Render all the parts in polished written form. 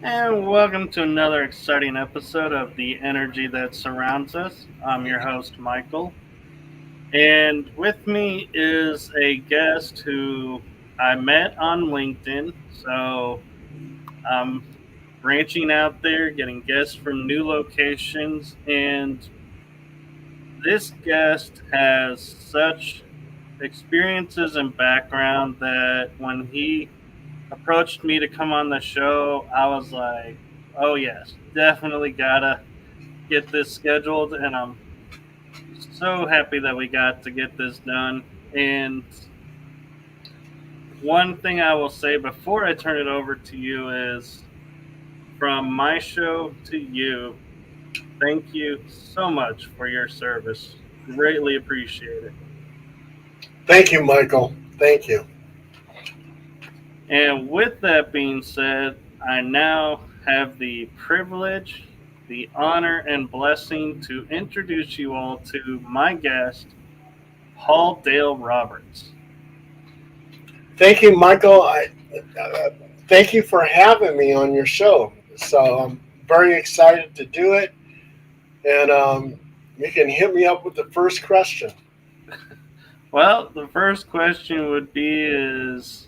And welcome to another exciting episode of The Energy That Surrounds Us. I'm your host, Michael. And with me is a guest who I met on LinkedIn. So I'm branching out there, getting guests from new locations. And this guest has such experiences and background that when he approached me to come on the show, I was like, oh yes, definitely gotta get this scheduled, and I'm so happy that we got to get this done. And one thing I will say before I turn it over to you is, from my show to you, thank you so much for your service. Greatly appreciate it. Thank you, Michael. Thank you. And with that being said, I now have the privilege, the honor, and blessing to introduce you all to my guest, Paul Dale Roberts. Thank you, Michael. Thank you for having me on your show. So I'm very excited to do it. And you can hit me up with the first question. Well, the first question would be is,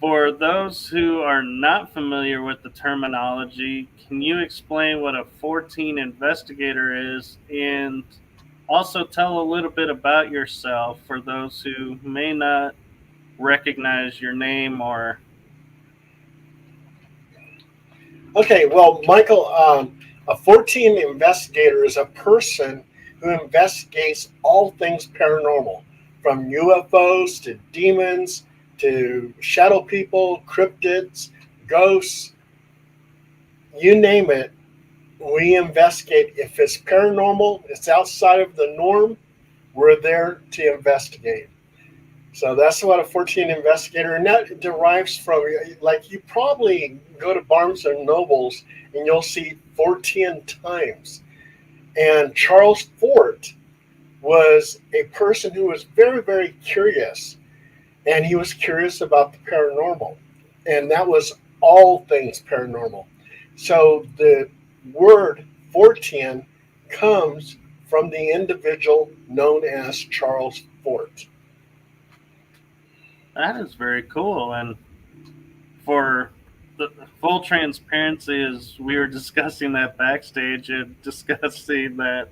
for those who are not familiar with the terminology, can you explain what a Fortean Investigator is, and also tell a little bit about yourself for those who may not recognize your name or... Okay, well, Michael, a Fortean Investigator is a person who investigates all things paranormal, from UFOs to demons to shadow people, cryptids, ghosts, you name it, we investigate. If it's paranormal, it's outside of the norm, we're there to investigate. So that's what a Fortean Investigator, and that derives from, like, you probably go to Barnes and Nobles and you'll see Fortean Times. And Charles Fort was a person who was very, very curious. And he was curious about the paranormal. And that was all things paranormal. So the word Fortean comes from the individual known as Charles Fort. That is very cool. And for the full transparency, as we were discussing that backstage and discussing that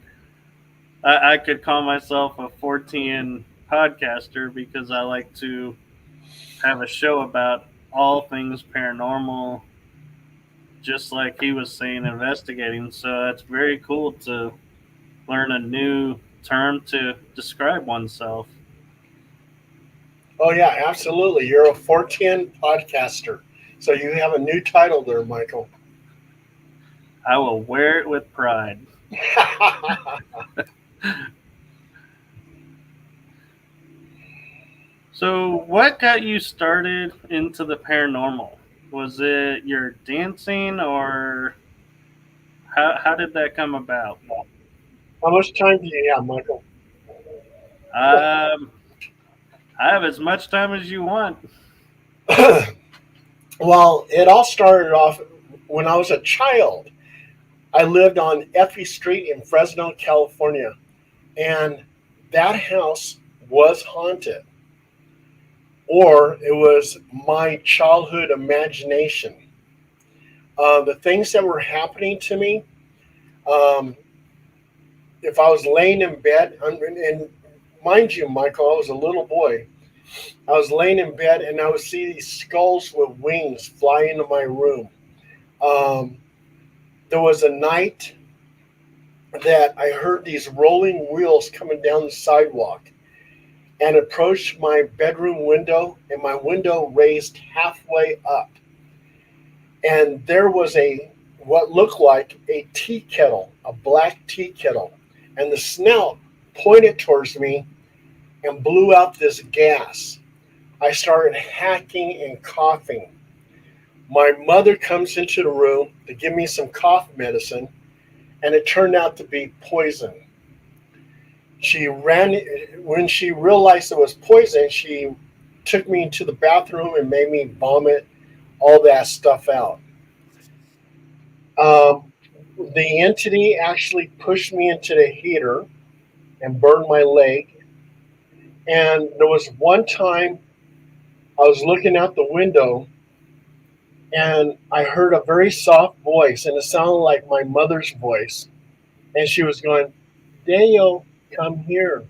I could call myself a Fortean podcaster because I like to have a show about all things paranormal, just like he was saying, investigating. So it's very cool to learn a new term to describe oneself. Oh, yeah, absolutely. You're a Fortean podcaster. So you have a new title there, Michael. I will wear it with pride. So what got you started into the paranormal? Was it your dancing, or how did that come about? How much time do you have, Michael? I have as much time as you want. Well, it all started off when I was a child. I lived on Effie Street in Fresno, California, and that house was haunted. Or it was my childhood imagination. The things that were happening to me, if I was laying in bed, and mind you, Michael, I was a little boy. I was laying in bed and I would see these skulls with wings fly into my room. There was a night that I heard these rolling wheels coming down the sidewalk and approached my bedroom window, and my window raised halfway up. And there was what looked like a tea kettle, a black tea kettle, and the snout pointed towards me and blew out this gas. I started hacking and coughing. My mother comes into the room to give me some cough medicine, and it turned out to be poison. She ran when she realized it was poison. She took me into the bathroom and made me vomit all that stuff out. Um, the entity actually pushed me into the heater and burned my leg. And there was one time I was looking out the window and I heard a very soft voice, and it sounded like my mother's voice. And she was going, Dale, come here,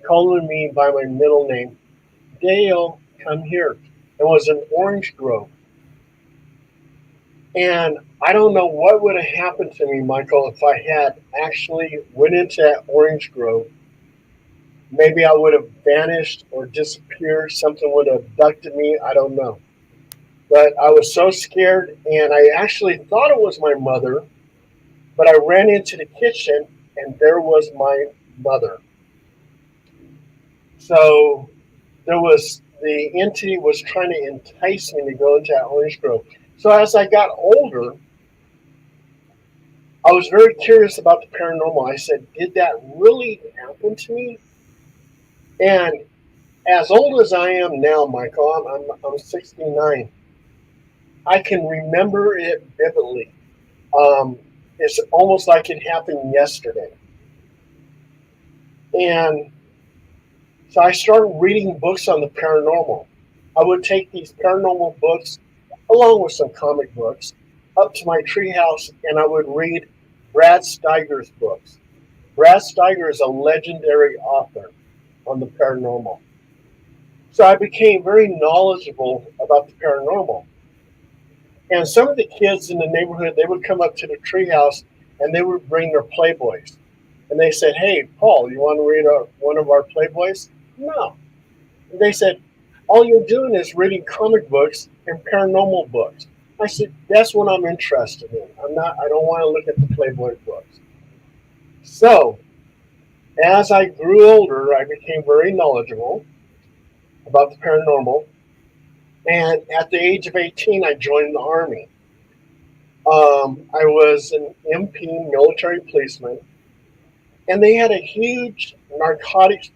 calling me by my middle name. Dale, come here. It was an orange grove. And I don't know what would have happened to me, Michael, if I had actually went into that orange grove. Maybe I would have vanished or disappeared. Something would have abducted me. I don't know. But I was so scared, and I actually thought it was my mother. But I ran into the kitchen, and there was my mother. So the entity was trying to entice me to go into that orange grove. So as I got older, I was very curious about the paranormal. I said, did that really happen to me? And as old as I am now, Michael, I'm 69. I can remember it vividly. It's almost like it happened yesterday. And so I started reading books on the paranormal. I would take these paranormal books, along with some comic books, up to my treehouse, and I would read Brad Steiger's books. Brad Steiger is a legendary author on the paranormal. So I became very knowledgeable about the paranormal. And some of the kids in the neighborhood, they would come up to the treehouse and they would bring their Playboys. And they said, hey, Paul, you want to read one of our Playboys? No. And they said, all you're doing is reading comic books and paranormal books. I said, that's what I'm interested in. I don't want to look at the Playboy books. So as I grew older, I became very knowledgeable about the paranormal. And at the age of 18, I joined the Army. I was an MP, military policeman, and they had a huge narcotics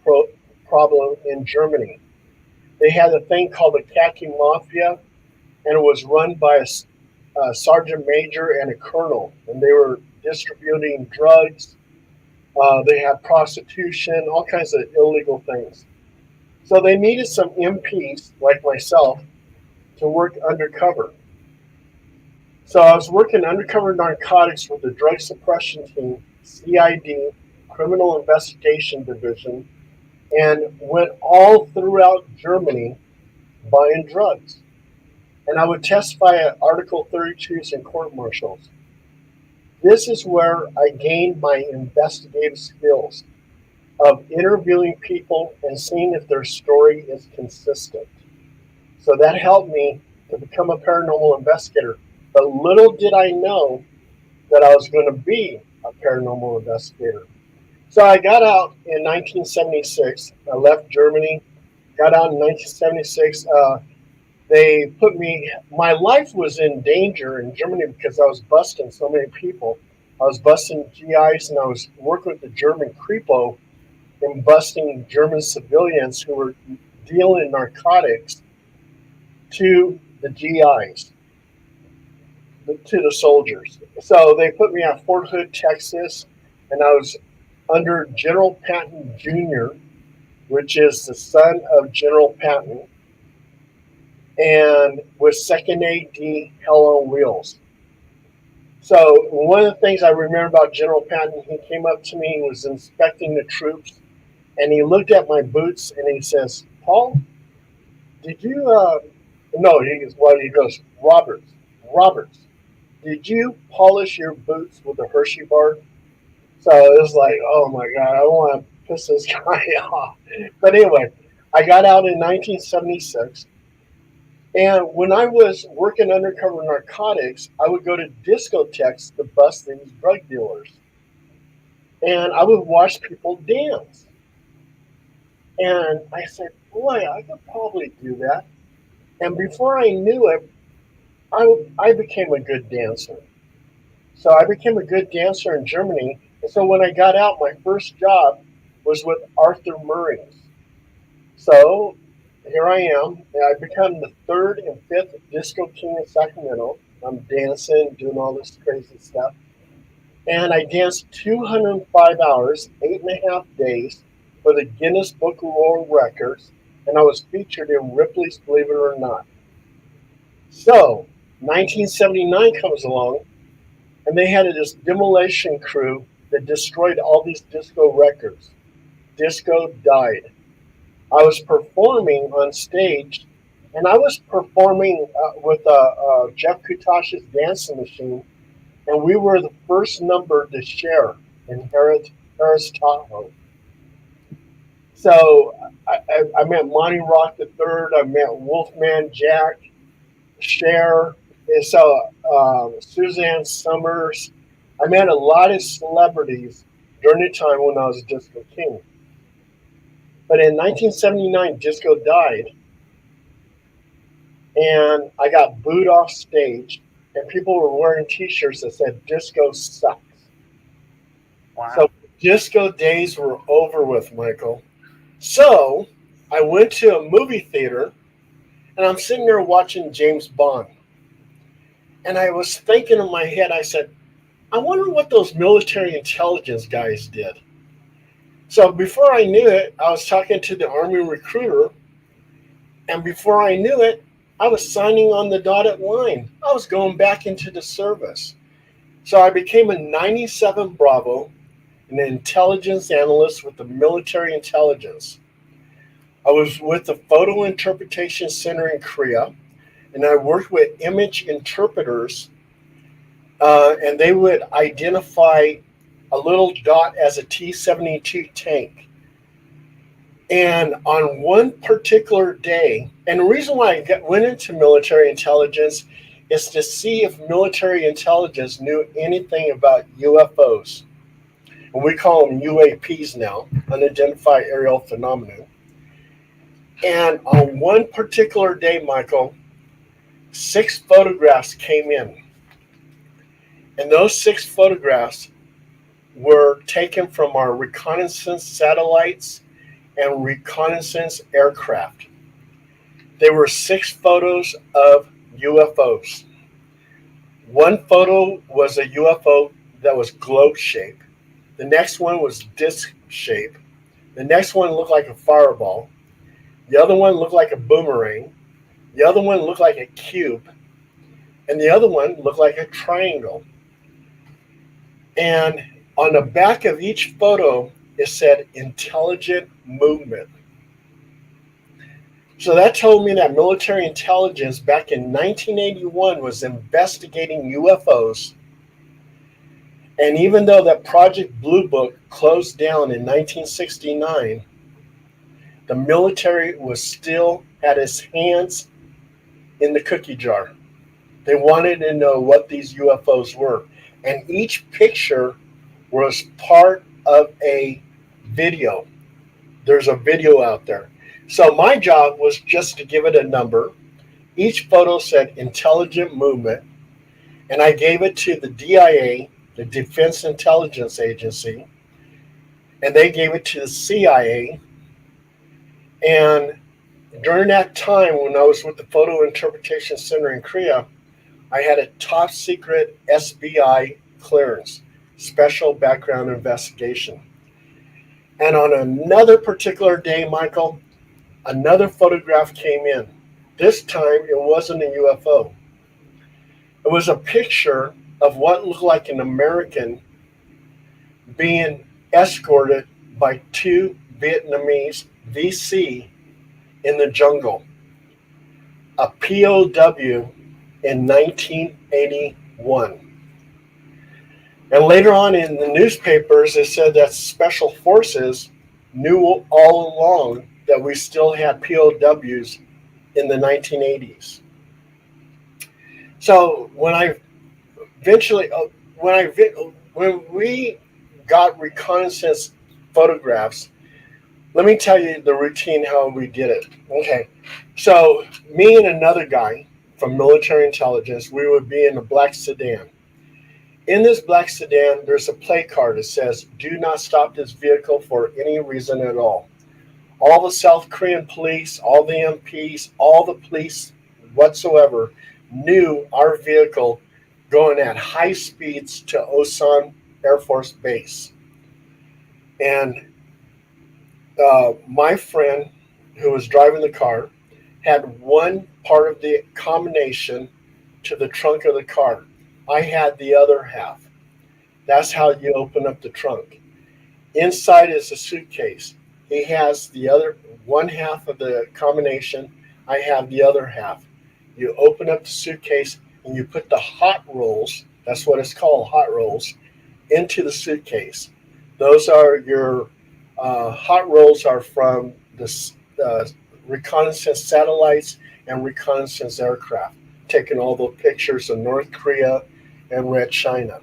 problem in Germany. They had a thing called the khaki mafia, and it was run by a sergeant major and a colonel, and they were distributing drugs. They had prostitution, all kinds of illegal things. So they needed some MPs like myself to work undercover. So I was working undercover narcotics with the Drug Suppression Team, CID, Criminal Investigation Division, and went all throughout Germany buying drugs. And I would testify at Article 32s and court martials. This is where I gained my investigative skills of interviewing people and seeing if their story is consistent. So that helped me to become a paranormal investigator. But little did I know that I was going to be a paranormal investigator. So I got out in 1976. I left Germany, got out in 1976. My life was in danger in Germany because I was busting so many people. I was busting GIs, and I was working with the German Kripo and busting German civilians who were dealing narcotics to the GIs, to the soldiers. So they put me at Fort Hood, Texas, and I was under General Patton Jr., which is the son of General Patton, and with Second AD Hell on Wheels. So one of the things I remember about General Patton, he came up to me, he was inspecting the troops, and he looked at my boots and he says, Paul, did you, he goes, Roberts, did you polish your boots with a Hershey bar? So it was like, oh my God, I want to piss this guy off. But anyway, I got out in 1976. And when I was working undercover narcotics, I would go to discotheques to bust these drug dealers. And I would watch people dance. And I said, boy, I could probably do that. And before I knew it, I became a good dancer. So I became a good dancer in Germany. And so when I got out, my first job was with Aurthur Murrays. So here I am. And I become the third and fifth disco king in Sacramento. I'm dancing, doing all this crazy stuff. And I danced 205 hours, 8.5 days for the Guinness Book of World Records. And I was featured in Ripley's Believe It or Not. So 1979 comes along, and they had this demolition crew that destroyed all these disco records. Disco died. I was performing on stage, and I was performing with Jeff Kutash's dancing machine, and we were the first number to share in Harris Tahoe. So I met Monty Rock III, I met Wolfman Jack, Cher, and so Suzanne Summers. I met a lot of celebrities during the time when I was a disco king. But in 1979, disco died, and I got booed off stage, and people were wearing T-shirts that said "Disco sucks." Wow. So disco days were over with, Michael. So I went to a movie theater, and I'm sitting there watching James Bond. And I was thinking in my head, I said, I wonder what those military intelligence guys did. So before I knew it, I was talking to the Army recruiter. And before I knew it, I was signing on the dotted line. I was going back into the service. So I became a 97 Bravo, an intelligence analyst with the military intelligence. I was with the Photo Interpretation Center in Korea, and I worked with image interpreters, and they would identify a little dot as a T-72 tank. And on one particular day, and the reason why I went into military intelligence is to see if military intelligence knew anything about UFOs. And we call them UAPs now, unidentified aerial phenomenon. And on one particular day, Michael, 6 photographs came in. And those 6 photographs were taken from our reconnaissance satellites and reconnaissance aircraft. They were 6 photos of UFOs. One photo was a UFO that was globe shaped. The next one was disc shaped. The next one looked like a fireball. The other one looked like a boomerang. The other one looked like a cube. And the other one looked like a triangle. And on the back of each photo, it said intelligent movement. So that told me that military intelligence back in 1981 was investigating UFOs. And even though that Project Blue Book closed down in 1969, the military was still had its hands in the cookie jar. They wanted to know what these UFOs were. And each picture was part of a video. There's a video out there. So my job was just to give it a number. Each photo said intelligent movement. And I gave it to the DIA, the Defense Intelligence Agency. And they gave it to the CIA. And during that time, when I was with the Photo Interpretation Center in Korea, I had a top secret SBI clearance, special background investigation. And on another particular day, Michael, another photograph came in. This time, it wasn't a UFO. It was a picture of what looked like an American being escorted by 2 Vietnamese VC in the jungle, a POW in 1981. And later on in the newspapers, it said that special forces knew all along that we still had POWs in the 1980s. So eventually, when we got reconnaissance photographs, let me tell you the routine how we did it. Okay, so me and another guy from military intelligence, we would be in a black sedan. In this black sedan, there's a play card that says, "Do not stop this vehicle for any reason at all." All the South Korean police, all the MPs, all the police whatsoever knew our vehicle going at high speeds to Osan Air Force Base. And my friend who was driving the car had one part of the combination to the trunk of the car. I had the other half. That's how you open up the trunk. Inside is a suitcase. He has the other one half of the combination. I have the other half. You open up the suitcase and you put the hot rolls, that's what it's called, hot rolls, into the suitcase. Those are your hot rolls are from the reconnaissance satellites and reconnaissance aircraft, taking all the pictures of North Korea and Red China.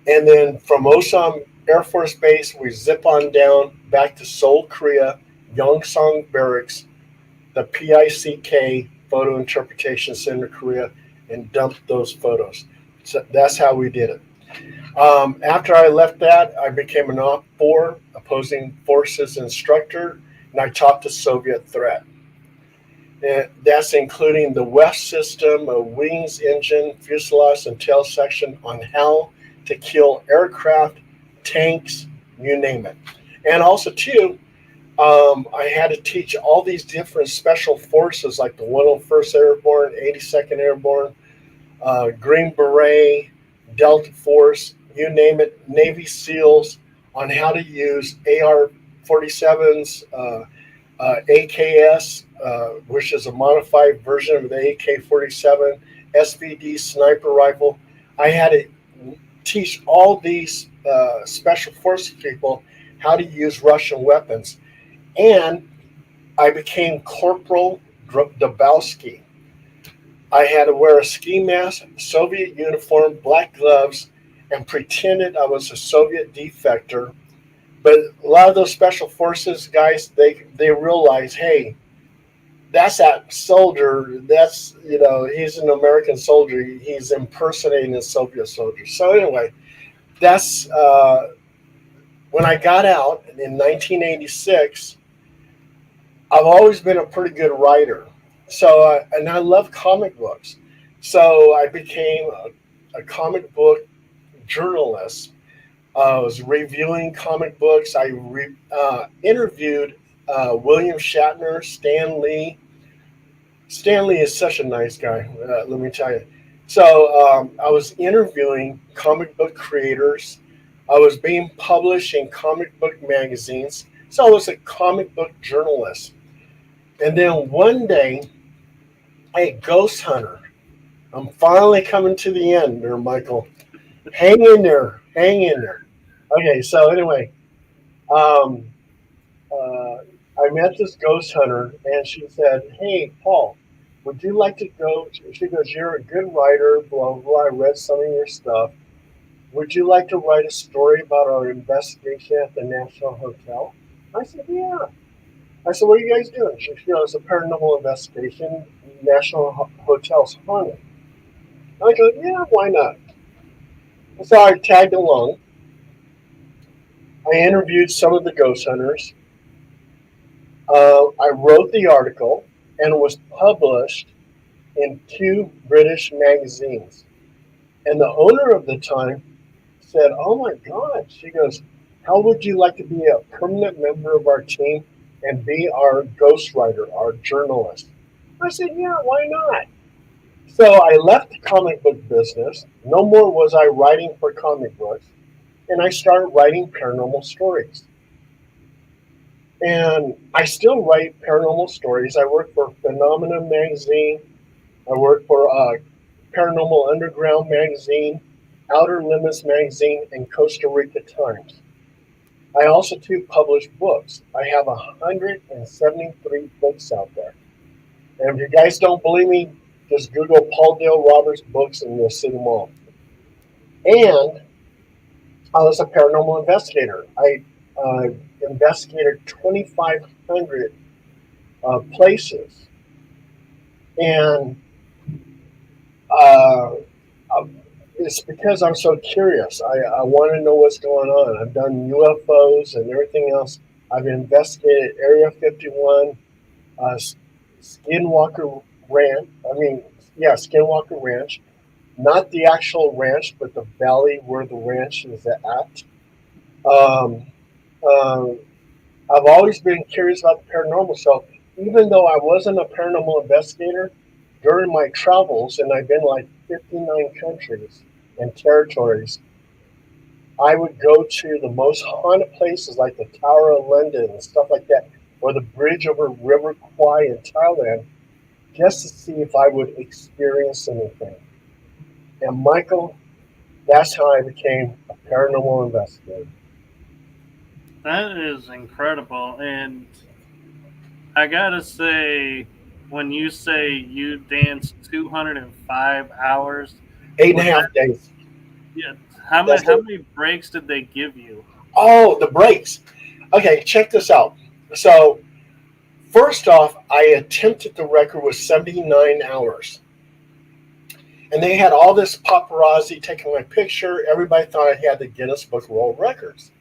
And then from Osan Air Force Base, we zip on down back to Seoul, Korea, Yongsan Barracks, the PICK Photo Interpretation Center, Korea, and dump those photos. So that's how we did it. After I left that, I became an OP4 opposing forces instructor, and I taught the Soviet threat. And that's including the WEF system, a wings, engine, fuselage, and tail section on how to kill aircraft, tanks, you name it. And also, too, I had to teach all these different special forces like the 101st Airborne, 82nd Airborne, Green Beret, Delta Force, you name it, Navy SEALs, on how to use AR-47s, AKS, which is a modified version of the AK-47, SVD sniper rifle. I had to teach all these special forces people how to use Russian weapons. And I became Corporal Dabowski. I had to wear a ski mask, Soviet uniform, black gloves, and pretended I was a Soviet defector. But a lot of those special forces guys, they realize, hey, that's that soldier. That's, he's an American soldier. He's impersonating a Soviet soldier. So anyway, that's when I got out in 1986. I've always been a pretty good writer. So, and I love comic books. So I became a comic book journalist. I was reviewing comic books. I interviewed William Shatner, Stan Lee. Stan Lee is such a nice guy, let me tell you. So I was interviewing comic book creators. I was being published in comic book magazines. So I was a comic book journalist. And then one day, hey, Ghost Hunter, I'm finally coming to the end there, Michael. Hang in there. Hang in there. Okay, so anyway, I met this ghost hunter, and she said, hey, Paul, would you like to go? She goes, you're a good writer, blah, blah, blah. I read some of your stuff. Would you like to write a story about our investigation at the National Hotel? I said, yeah. I said, what are you guys doing? She goes, it's a paranormal investigation. National Hotel's haunted. I go, yeah, why not? So I tagged along. I interviewed some of the ghost hunters. I wrote the article, and it was published in 2 British magazines. And the owner of the time said, oh my God. She goes, how would you like to be a permanent member of our team and be our ghostwriter, our journalist? I said, yeah, why not? So I left the comic book business. No more was I writing for comic books. And I started writing paranormal stories. And I still write paranormal stories. I work for Phenomena magazine. I work for Paranormal Underground magazine. Outer Limits Magazine, and Costa Rican Times. I also too publish books. I have 173 books out there. And if you guys don't believe me, just Google Paul Dale Roberts books and you'll see them all. And I was a paranormal investigator. I investigated 2,500 places. And uh, it's because I'm so curious. I want to know what's going on. I've done UFOs and everything else. I've investigated Area 51, uh, Skinwalker Ranch. Skinwalker Ranch. Not the actual ranch, but the valley where the ranch is at. Um, um, I've always been curious about the paranormal. So even though I wasn't a paranormal investigator, during my travels, and I've been like 59 countries and territories, I would go to the most haunted places like the Tower of London and stuff like that, or the bridge over River Kwai in Thailand, just to see if I would experience anything. And Michael, that's how I became a paranormal investigator. That is incredible. And I gotta say, when you say you danced 205 hours, 8.5 days. yeah, That's how it. many breaks did they give you? Oh, the breaks. Okay, check this out. So, first off, I attempted the record with 79 hours. And they had all this paparazzi taking my picture. Everybody thought I had the Guinness Book of World Records.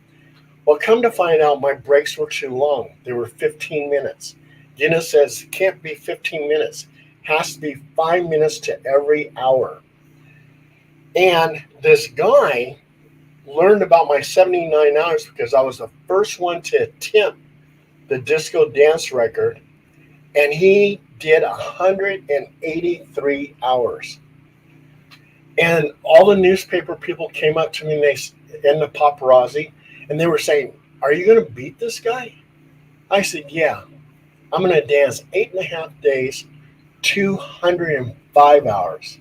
Well, come to find out, my breaks were too long. They were 15 minutes. Guinness says it can't be 15 minutes. It has to be 5 minutes to every hour. And this guy learned about my 79 hours because I was the first one to attempt the disco dance record, and he did 183 hours. And all the newspaper people came up to me and the paparazzi, and they were saying, "Are you going to beat this guy?" I said, "Yeah, I'm going to dance 8.5 days, 205 hours."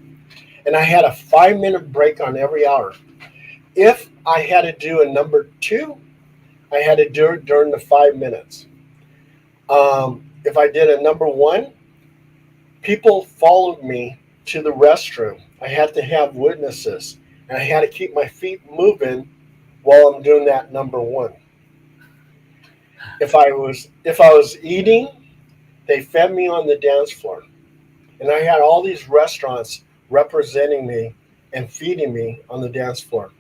And I had a 5 minute break on every hour. If I had to do a number two, I had to do it during the 5 minutes. If I did a number one, people followed me to the restroom. I had to have witnesses, and I had to keep my feet moving while I'm doing that number one. If I was eating, they fed me on the dance floor, and I had all these restaurants representing me and feeding me on the dance floor.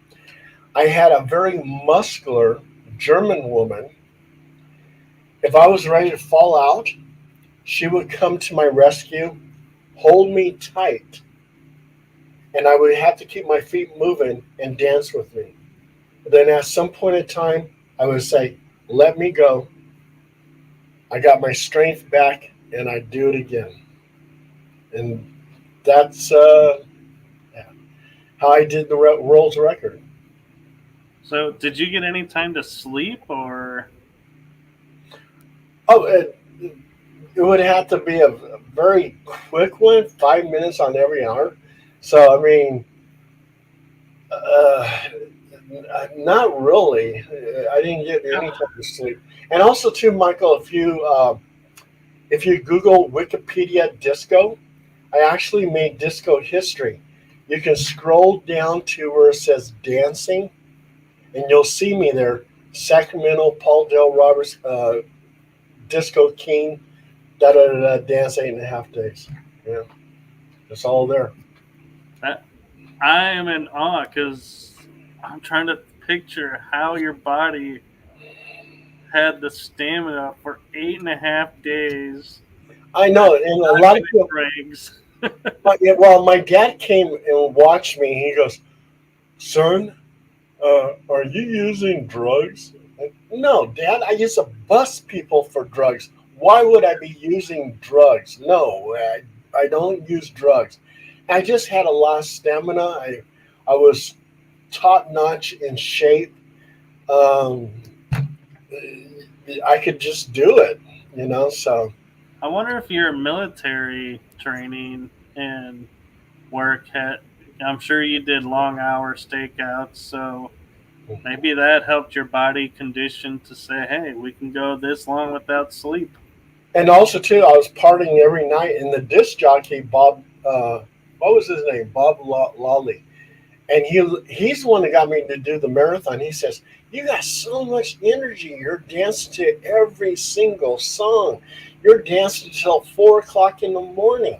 I had a very muscular German woman. If I was ready to fall out, she would come to my rescue, hold me tight, and I would have to keep my feet moving and dance with me. Then at some point in time, I would say, "Let me go." I got my strength back, and I do it again. And that's how I did the world's record. So, did you get any time to sleep, or Oh, it would have to be a very quick one, 5 minutes on every hour. So, I mean, uh, not really. I didn't get any time to sleep. And also, too, Michael, if you Google Wikipedia disco, I actually made disco history. You can scroll down to where it says dancing, and you'll see me there. Sacramento, Paul Del Roberts, Disco King, da da da da, dance 8.5 days. Yeah, it's all there. that? I am in awe because I'm trying to picture how your body had the stamina for 8.5 days. I know, and a Not lot of many people. breaks. Yeah, well, my dad came and watched me. He goes, "Son, are you using drugs?" No, Dad, I used to bust people for drugs. Why would I be using drugs? No, I don't use drugs. I just had a lot of stamina. I was top notch in shape. Um, I could just do it. So I wonder if your military training and work had I'm sure you did long hour stakeouts, so maybe that helped your body condition to say, hey, we can go this long without sleep. And also too, I was partying every night, and the disc jockey Bob, what was his name? Bob Lawley, and he's the one that got me to do the marathon. He says, "You got so much energy. You're dancing to every single song. You're dancing till 4 o'clock in the morning."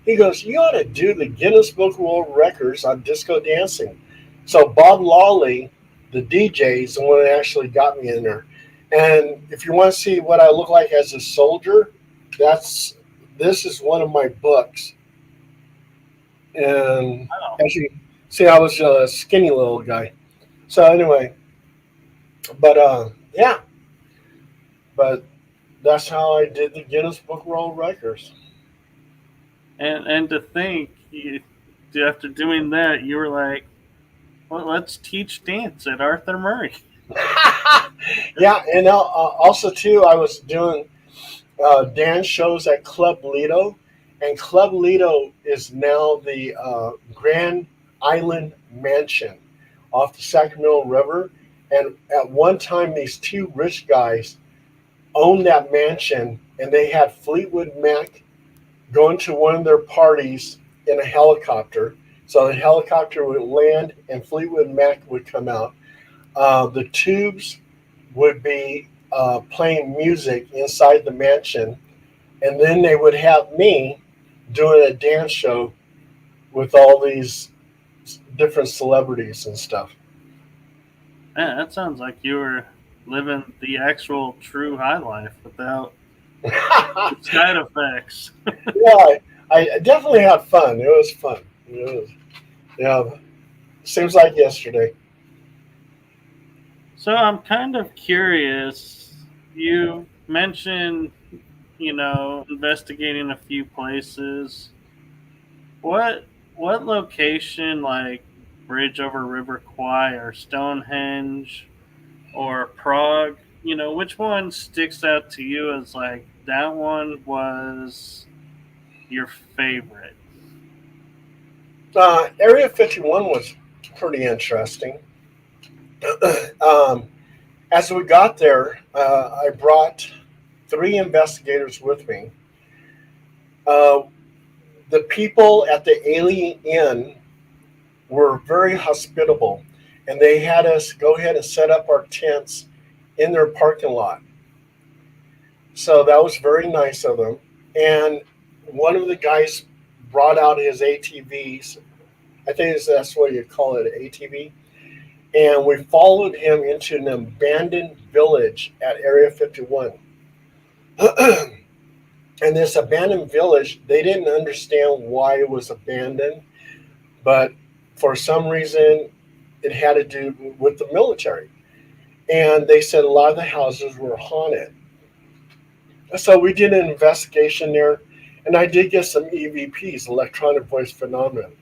He goes, "You ought to do the Guinness Book of World Records on disco dancing." So Bob Lawley, the DJ, is the one that actually got me in there. And if you want to see what I look like as a soldier, this is one of my books. And Wow. as you see, I was a skinny little guy. So anyway, but yeah, but that's how I did the Guinness Book of World Records. And to think, after doing that, you were like, well, let's teach dance at Aurthur Murrays. Yeah, and also too, I was doing dance shows at Club Lido, and Club Lido is now the Grand Island Mansion off the Sacramento River. And at one time, these two rich guys owned that mansion, and they had Fleetwood Mac going to one of their parties in a helicopter. So the helicopter would land, and Fleetwood Mac would come out. The tubes would be playing music inside the mansion, and then they would have me doing a dance show with all these different celebrities and stuff. Man, that sounds like you were living the actual true high life without Yeah, side effects. I definitely had fun. It was fun. It was, yeah, seems like yesterday. So I'm kind of curious. You mentioned, investigating a few places. What location, like Bridge over River Kwai or Stonehenge or Prague, which one sticks out to you as like that one was your favorite? Area 51 was pretty interesting. um, as we got there, I brought three investigators with me. Uh, the people at the Illi Inn were very hospitable, and they had us go ahead and set up our tents in their parking lot. So that was very nice of them. And one of the guys brought out his ATVs. I think that's what you call it, ATV. And we followed him into an abandoned village at Area 51. And this abandoned village, they didn't understand why it was abandoned, but for some reason, it had to do with the military. And they said a lot of the houses were haunted. So we did an investigation there, and I did get some EVPs, electronic voice phenomenon.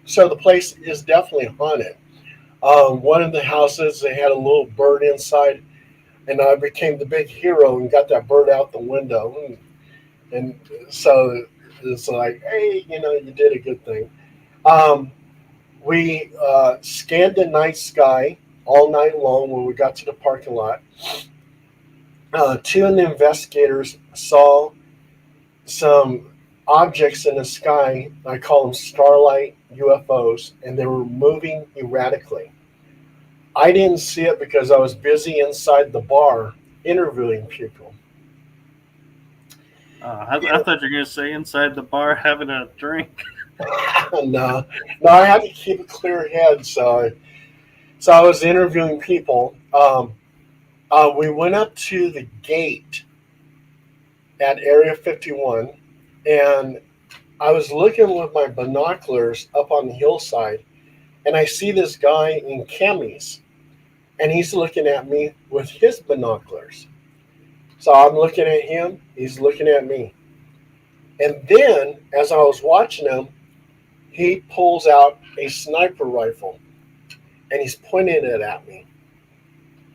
So the place is definitely haunted. One of the houses, they had a little bird inside, and I became the big hero and got that bird out the window. And so it's like, hey, you did a good thing. Um, we scanned the night sky all night long when we got to the parking lot. Two of the investigators saw some objects in the sky. I call them starlight UFOs, and they were moving erratically. I didn't see it because I was busy inside the bar interviewing people. I thought you were going to say inside the bar having a drink. No, no, I had to keep a clear head, so I was interviewing people. We went up to the gate at Area 51, and I was looking with my binoculars up on the hillside, and I see this guy in camis, and he's looking at me with his binoculars. So I'm looking at him, he's looking at me. And then, as I was watching him, he pulls out a sniper rifle, and he's pointing it at me.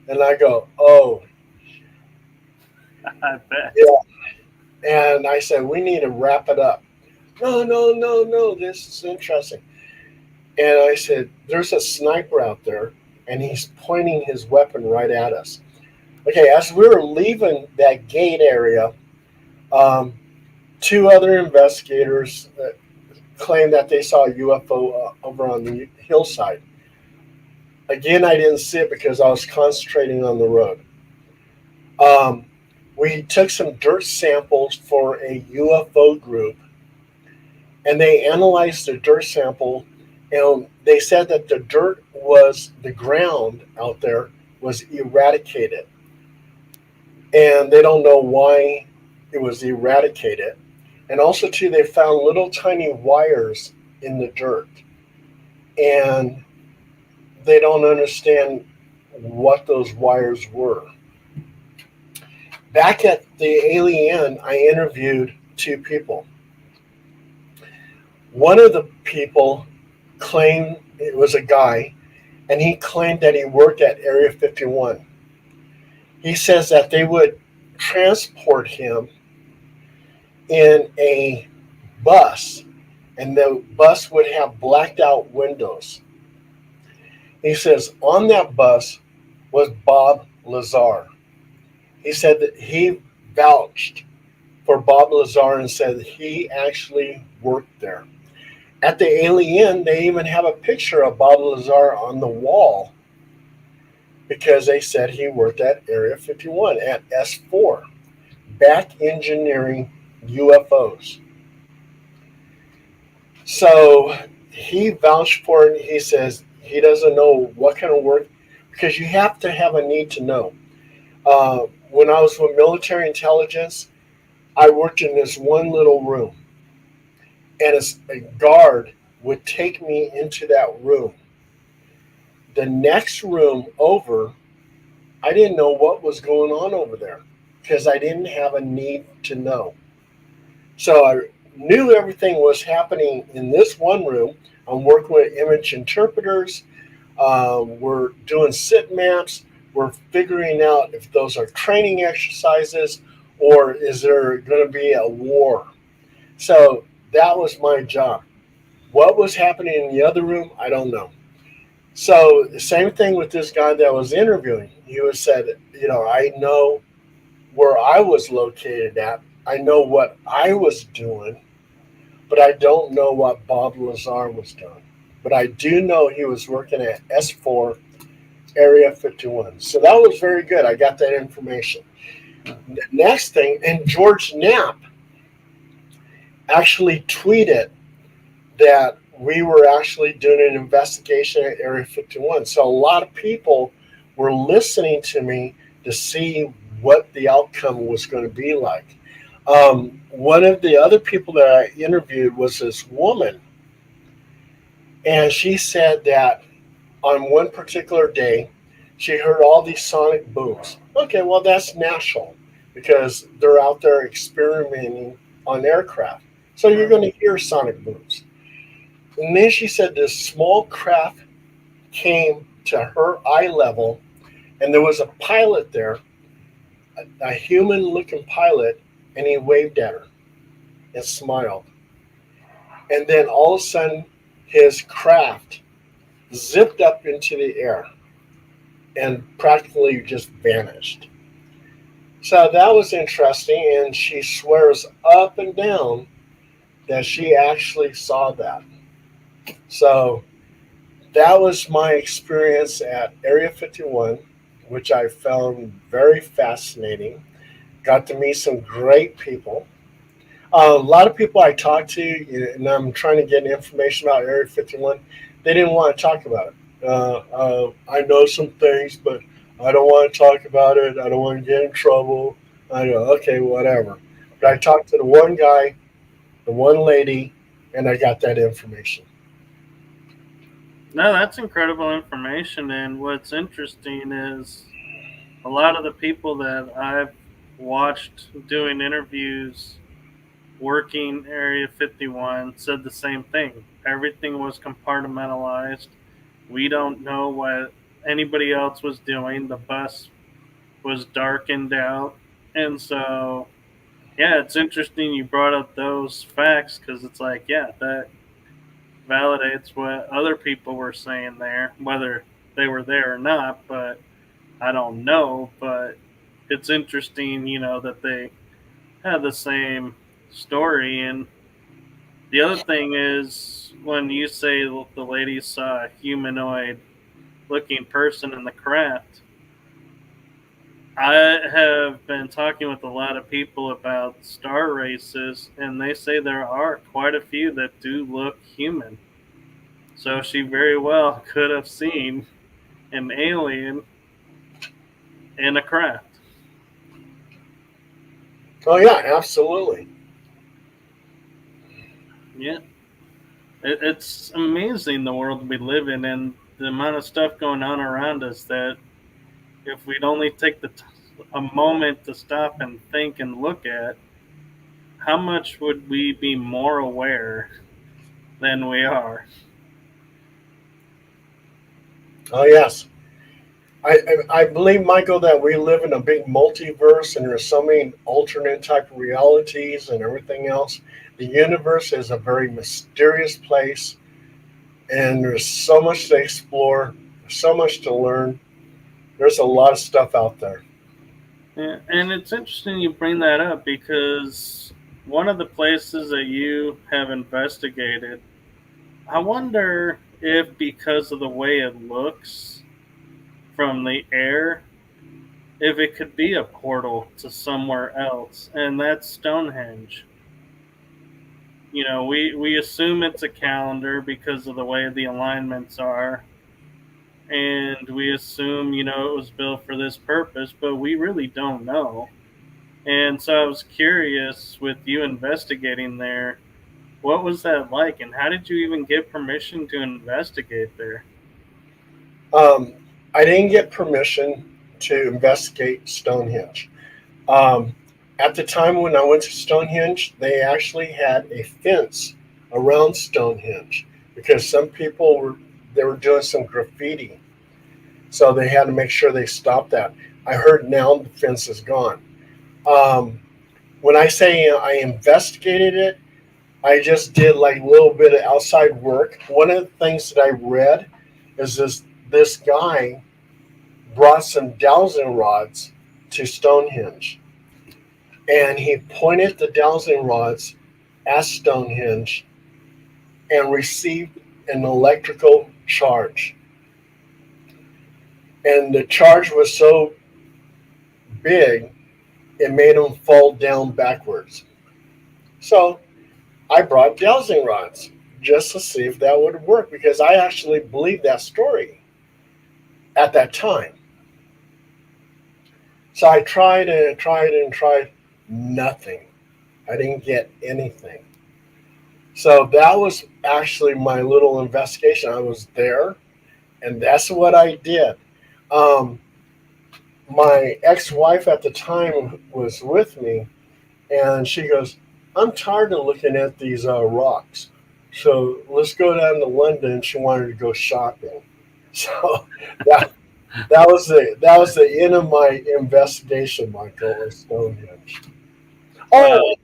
And I go, oh, I bet. yeah. And I said, we need to wrap it up. No, no, no, no, this is interesting. And I said, there's a sniper out there, and he's pointing his weapon right at us. Okay, as we were leaving that gate area, um, two other investigators claimed that they saw a UFO over on the hillside. Again, I didn't see it because I was concentrating on the road. Um, we took some dirt samples for a UFO group, and they analyzed the dirt sample, and they said that the ground out there was eradicated, and they don't know why it was eradicated. And also, too, they found little tiny wires in the dirt, and they don't understand what those wires were. Back at the Alien, I interviewed two people. One of the people claimed it was a guy, and he claimed that he worked at Area 51. He says that they would transport him in a bus, and the bus would have blacked out windows. He says on that bus was Bob Lazar. He said that he vouched for Bob Lazar and said that he actually worked there. At the Alien, they even have a picture of Bob Lazar on the wall because they said he worked at Area 51 at S4, back engineering UFOs. So he vouched for it. He says he doesn't know what kind of work, because you have to have a need to know. When I was with military intelligence, I worked in this one little room, and a guard would take me into that room. The next room over, I didn't know what was going on over there because I didn't have a need to know. So I knew everything was happening in this one room. I'm working with image interpreters. We're doing sit maps. We're figuring out if those are training exercises or is there going to be a war. So that was my job. What was happening in the other room, I don't know. So the same thing with this guy that was interviewing. He was said, I know where I was located at. I know what I was doing, but I don't know what Bob Lazar was doing. But I do know he was working at S4 Area 51. So that was very good. I got that information. The next thing, and George Knapp actually tweeted that we were actually doing an investigation at Area 51. So a lot of people were listening to me to see what the outcome was going to be like. One of the other people that I interviewed was this woman, and she said that on one particular day, she heard all these sonic booms. Okay, well, that's natural because they're out there experimenting on aircraft. So you're going to hear sonic booms. And then she said this small craft came to her eye level, and there was a pilot there, a human looking pilot, and he waved at her and smiled. And then all of a sudden, his craft zipped up into the air and practically just vanished. So that was interesting, and she swears up and down that she actually saw that. So that was my experience at Area 51, which I found very fascinating. Got to meet some great people. A lot of people I talked to, and I'm trying to get information about Area 51, they didn't want to talk about it. I know some things, but I don't want to talk about it. I don't want to get in trouble. I go, okay, whatever. But I talked to the one guy, the one lady, and I got that information. No, that's incredible information. And what's interesting is a lot of the people that I've watched doing interviews working Area 51 said the same thing. Everything was compartmentalized. We don't know what anybody else was doing. The bus was darkened out. And so, yeah, it's interesting you brought up those facts because it's like, yeah, that validates what other people were saying there, whether they were there or not. But I don't know. But it's interesting, that they had the same story. And the other thing is, when you say the lady saw a humanoid looking person in the craft, I have been talking with a lot of people about star races, and they say there are quite a few that do look human. So she very well could have seen an alien in a craft. Oh yeah, absolutely. Yeah. It's amazing the world we live in and the amount of stuff going on around us that if we'd only take a moment to stop and think and look at, how much would we be more aware than we are? Oh yes. I believe, Michael, that we live in a big multiverse and there's so many alternate type of realities and everything else. The universe is a very mysterious place and there's so much to explore, so much to learn. There's a lot of stuff out there. Yeah, and it's interesting you bring that up because one of the places that you have investigated, I wonder if because of the way it looks from the air, if it could be a portal to somewhere else, and that's Stonehenge. We assume it's a calendar because of the way the alignments are, and we assume, it was built for this purpose, but we really don't know. And so I was curious with you investigating there, what was that like, and how did you even get permission to investigate there? Um, I didn't get permission to investigate Stonehenge. Um, at the time when I went to Stonehenge, they actually had a fence around Stonehenge because some people were doing some graffiti, so they had to make sure they stopped that. I heard now the fence is gone. Um, when I say I investigated it, I just did like a little bit of outside work. One of the things that I read is this guy brought some dowsing rods to Stonehenge, and he pointed the dowsing rods at Stonehenge and received an electrical charge. And the charge was so big, it made him fall down backwards. So I brought dowsing rods just to see if that would work because I actually believed that story at that time. So I tried and tried and tried, nothing. I didn't get anything. So that was actually my little investigation. I was there, and that's what I did. Um, my ex-wife at the time was with me, and she goes, "I'm tired of looking at these rocks. So let's go down to London." She wanted to go shopping. So that that was the end of my investigation, Michael, of Stonehenge. Wow. Oh,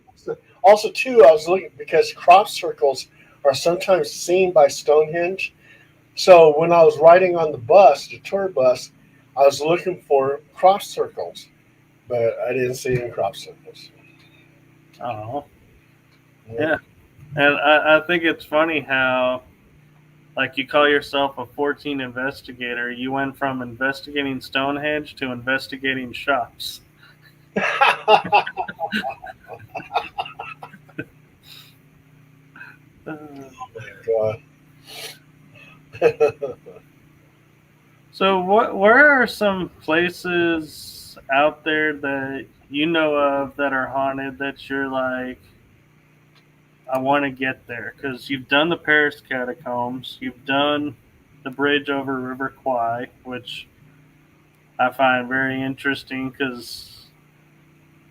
also too, I was looking because crop circles are sometimes seen by Stonehenge. So when I was riding on the bus, the tour bus, I was looking for crop circles, but I didn't see any crop circles. Oh, Yeah. yeah. And I think it's funny how, like, you call yourself a Fortean investigator. You went from investigating Stonehenge to investigating shops. Uh, God. so, where are some places out there that you know of that are haunted that you're like, I want to get there? Because you've done the Paris catacombs, you've done the bridge over River Kwai, which I find very interesting because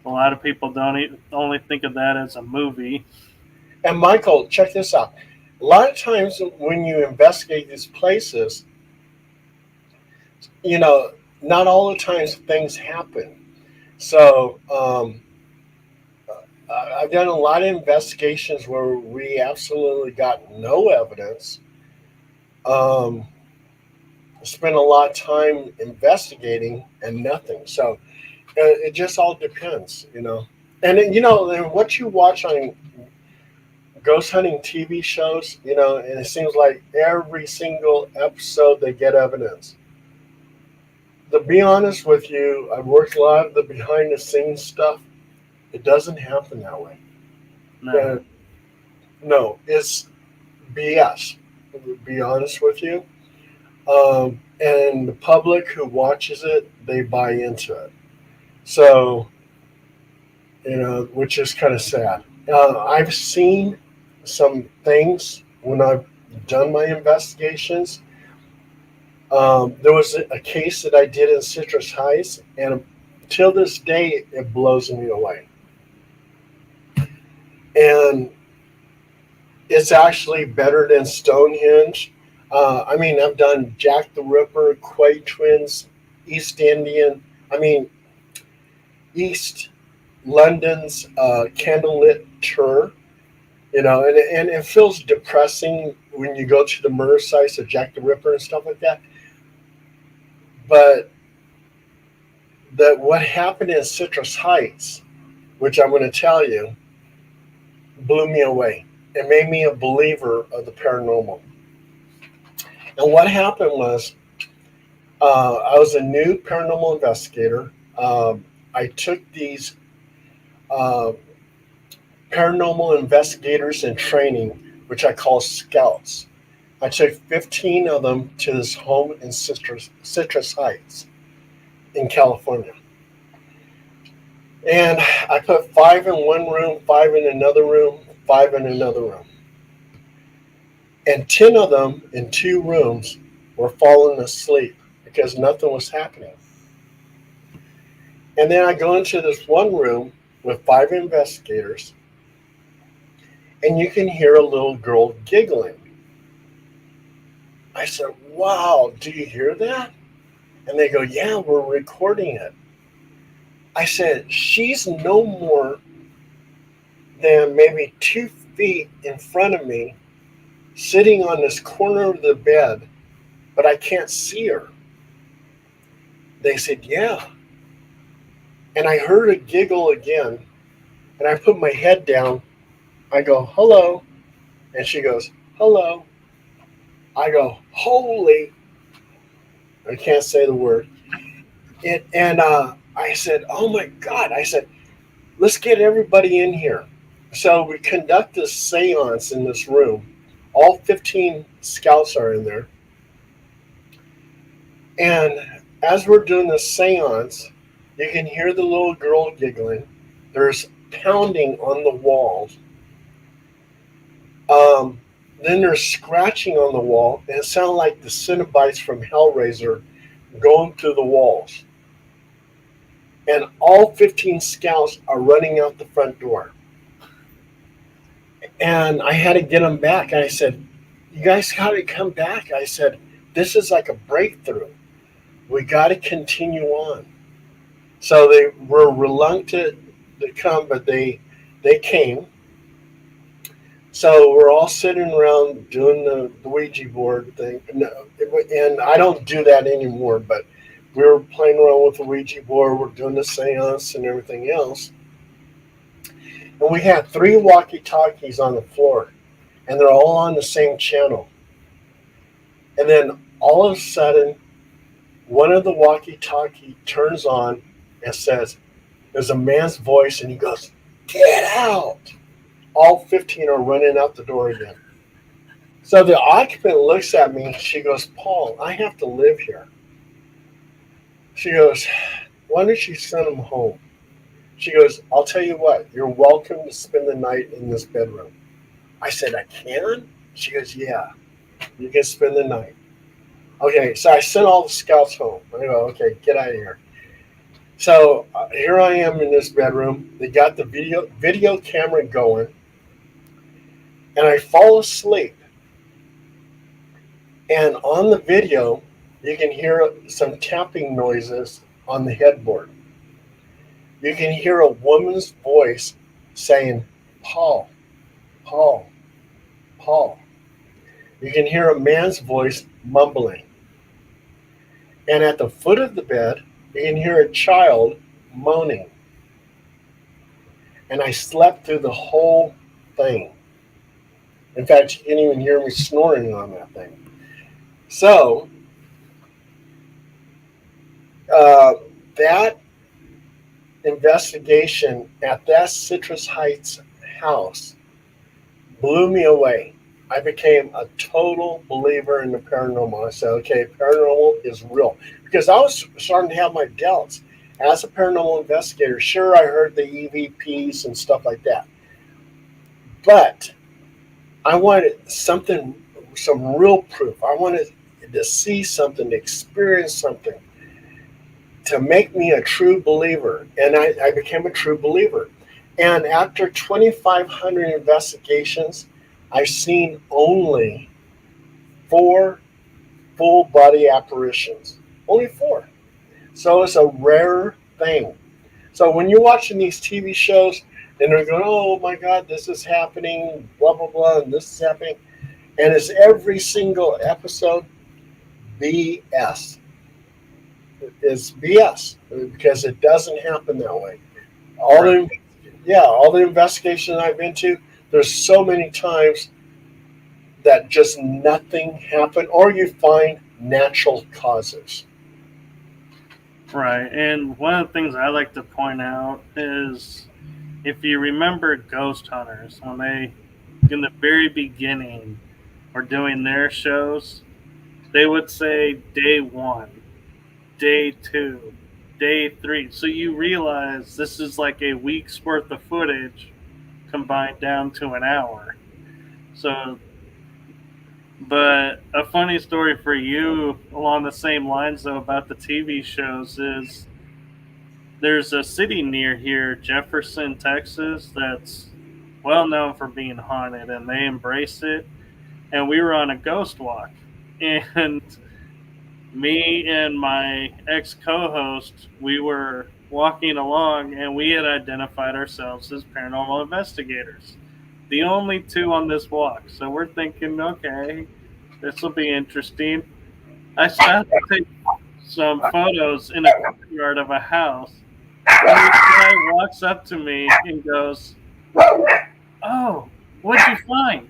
a lot of people don't only think of that as a movie. And Michael, check this out. A lot of times when you investigate these places, you know, not all the times things happen. So I've done a lot of investigations where we absolutely got no evidence. Spent a lot of time investigating and nothing. So it just all depends, you know. And what you watch on ghost hunting TV shows, you know, and it seems like every single episode they get evidence. To be honest with you, I've worked a lot of the behind the scenes stuff. It doesn't happen that way. No. No, it's BS. To be honest with you. And the public who watches it, they buy into it. So, you know, which is kind of sad. I've seen some things when I've done my investigations. There was a case that I did in Citrus Heights, and till this day, it blows me away. And it's actually better than Stonehenge. I mean, I've done Jack the Ripper, Kwai Twins, East Indian. I mean, East London's candlelit tour. You know, and it feels depressing when you go to the murder sites of Jack the Ripper and stuff like that. But what happened in Citrus Heights, which I'm going to tell you, blew me away. It made me a believer of the paranormal. And what happened was, I was a new paranormal investigator. I took these paranormal investigators in training, which I call scouts. I took 15 of them to this home in Citrus Heights in California. And I put 5 in one room, 5 in another room, 5 in another room. And 10 of them in 2 rooms were falling asleep because nothing was happening. And then I go into this one room with 5 investigators, and you can hear a little girl giggling. I said, wow, do you hear that? And they go, yeah, we're recording it. I said, she's no more than maybe 2 feet in front of me, sitting on this corner of the bed, but I can't see her. They said, yeah. And I heard her giggle again, and I put my head down. I go, hello. And she goes, hello. I go, holy. I can't say the word. And I said, oh my God. I said, let's get everybody in here. So we conduct this seance in this room. All 15 scouts are in there. And as we're doing this seance, you can hear the little girl giggling. There's pounding on the walls. Then there's scratching on the wall, and it sounded like the Cenobites from Hellraiser going through the walls. And all 15 scouts are running out the front door. And I had to get them back. And I said, you guys got to come back. I said, this is like a breakthrough. We got to continue on. So they were reluctant to come, but they came. So we're all sitting around doing the Ouija board thing. And I don't do that anymore, but we were playing around with the Ouija board. We're doing the seance and everything else. And we had 3 walkie-talkies on the floor, and they're all on the same channel. And then all of a sudden, one of the walkie-talkie turns on and says, there's a man's voice, and he goes, get out. All 15 are running out the door again. So the occupant looks at me. She goes, Paul, I have to live here. She goes, why don't you send him home? She goes, I'll tell you what, you're welcome to spend the night in this bedroom. I said, I can? She goes, yeah, you can spend the night. Okay, so I sent all the scouts home. I go, okay, get out of here. So here I am in this bedroom. They got the video camera going. And I fall asleep. And on the video, you can hear some tapping noises on the headboard. You can hear a woman's voice saying, Paul, Paul, Paul. You can hear a man's voice mumbling. And at the foot of the bed, you can hear a child moaning. And I slept through the whole thing. In fact, you can't even hear me snoring on that thing. So, that investigation at that Citrus Heights house blew me away. I became a total believer in the paranormal. I said, okay, paranormal is real. Because I was starting to have my doubts. As a paranormal investigator, sure, I heard the EVPs and stuff like that. But I wanted some real proof. I wanted to see something, to experience something, to make me a true believer. And I became a true believer. And after 2,500 investigations, I've seen only 4 full body apparitions. Only 4. So it's a rare thing. So when you're watching these TV shows and they're going, oh my God, this is happening, blah, blah, blah, and this is happening. And it's every single episode BS. It's BS because it doesn't happen that way. All the investigations I've been to, there's so many times that just nothing happened, or you find natural causes. Right, and one of the things I like to point out is if you remember ghost hunters, when they, in the very beginning, were doing their shows, they would say day 1, day 2, day 3. So you realize this is like a week's worth of footage combined down to an hour. So, but a funny story for you along the same lines though about the TV shows is there's a city near here, Jefferson, Texas, that's well known for being haunted, and they embrace it. And we were on a ghost walk, and me and my ex-co-host, we were walking along, and we had identified ourselves as paranormal investigators. The only 2 on this walk. So we're thinking, okay, this will be interesting. I started to take some photos in a courtyard of a house. And this guy walks up to me and goes, oh, what'd you find?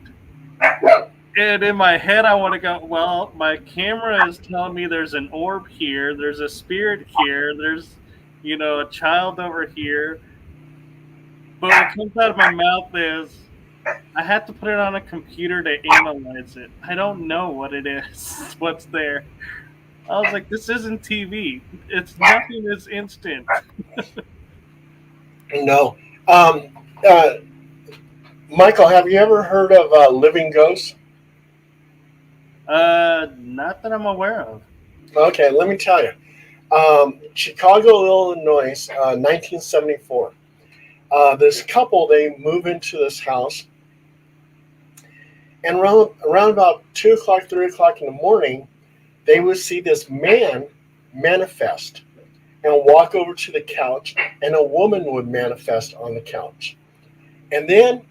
And in my head, I want to go, well, my camera is telling me there's an orb here, there's a spirit here, there's, a child over here. But what comes out of my mouth is, I have to put it on a computer to analyze it. I don't know what it is, what's there. I was like, this isn't TV. It's nothing is instant. No. Michael, have you ever heard of living ghosts? Not that I'm aware of. Okay, let me tell you. Chicago, Illinois, 1974. This couple, they move into this house, and around about 2 o'clock, 3 o'clock in the morning, they would see this man manifest and walk over to the couch, and a woman would manifest on the couch. And then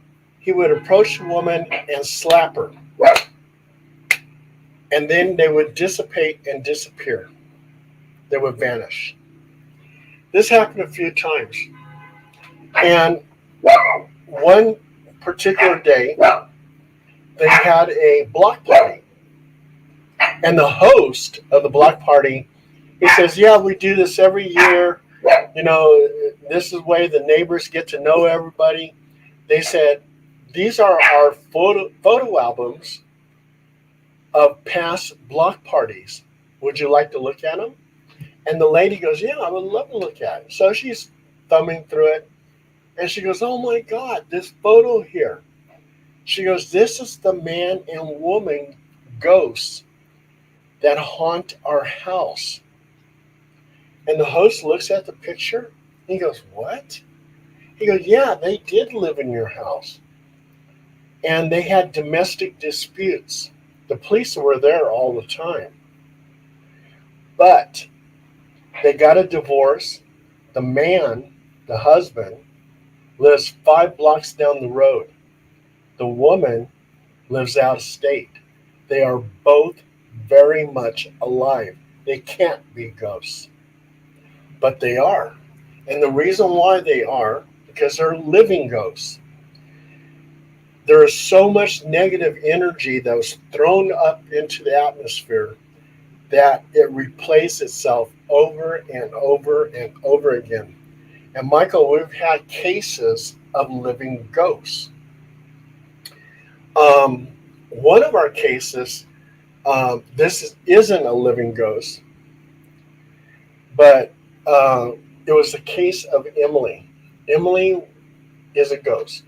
he would approach the woman and slap her. And then they would dissipate and disappear. They would vanish. This happened a few times. And one particular day, they had a block party. And the host of the block party, he says, yeah, we do this every year. This is the way the neighbors get to know everybody. They said, these are our photo albums of past block parties. Would you like to look at them? And the lady goes, yeah, I would love to look at it. So she's thumbing through it. And she goes, oh my God, this photo here. She goes, this is the man and woman ghosts that haunt our house. And the host looks at the picture. He goes, what? He goes, yeah, they did live in your house. And they had domestic disputes. The police were there all the time. But they got a divorce. The man, the husband, lives 5 blocks down the road. The woman lives out of state. They are both very much alive. They can't be ghosts, but they are. And the reason why they are, because they're living ghosts. There is so much negative energy that was thrown up into the atmosphere that it replays itself over and over and over again. And Michael, we've had cases of living ghosts. One of our cases, isn't a living ghost, but it was the case of Emily. Emily is a ghost,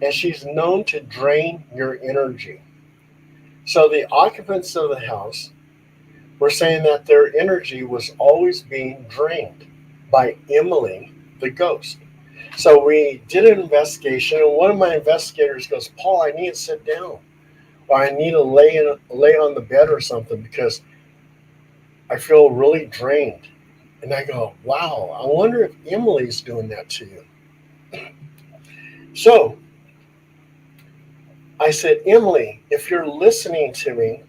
and she's known to drain your energy. So the occupants of the house were saying that their energy was always being drained by Emily, the ghost. So we did an investigation, and one of my investigators goes, "Paul, I need to sit down, or I need to lay on the bed or something because I feel really drained." And I go, "Wow, I wonder if Emily's doing that to you." So I said, "Emily, if you're listening to me,"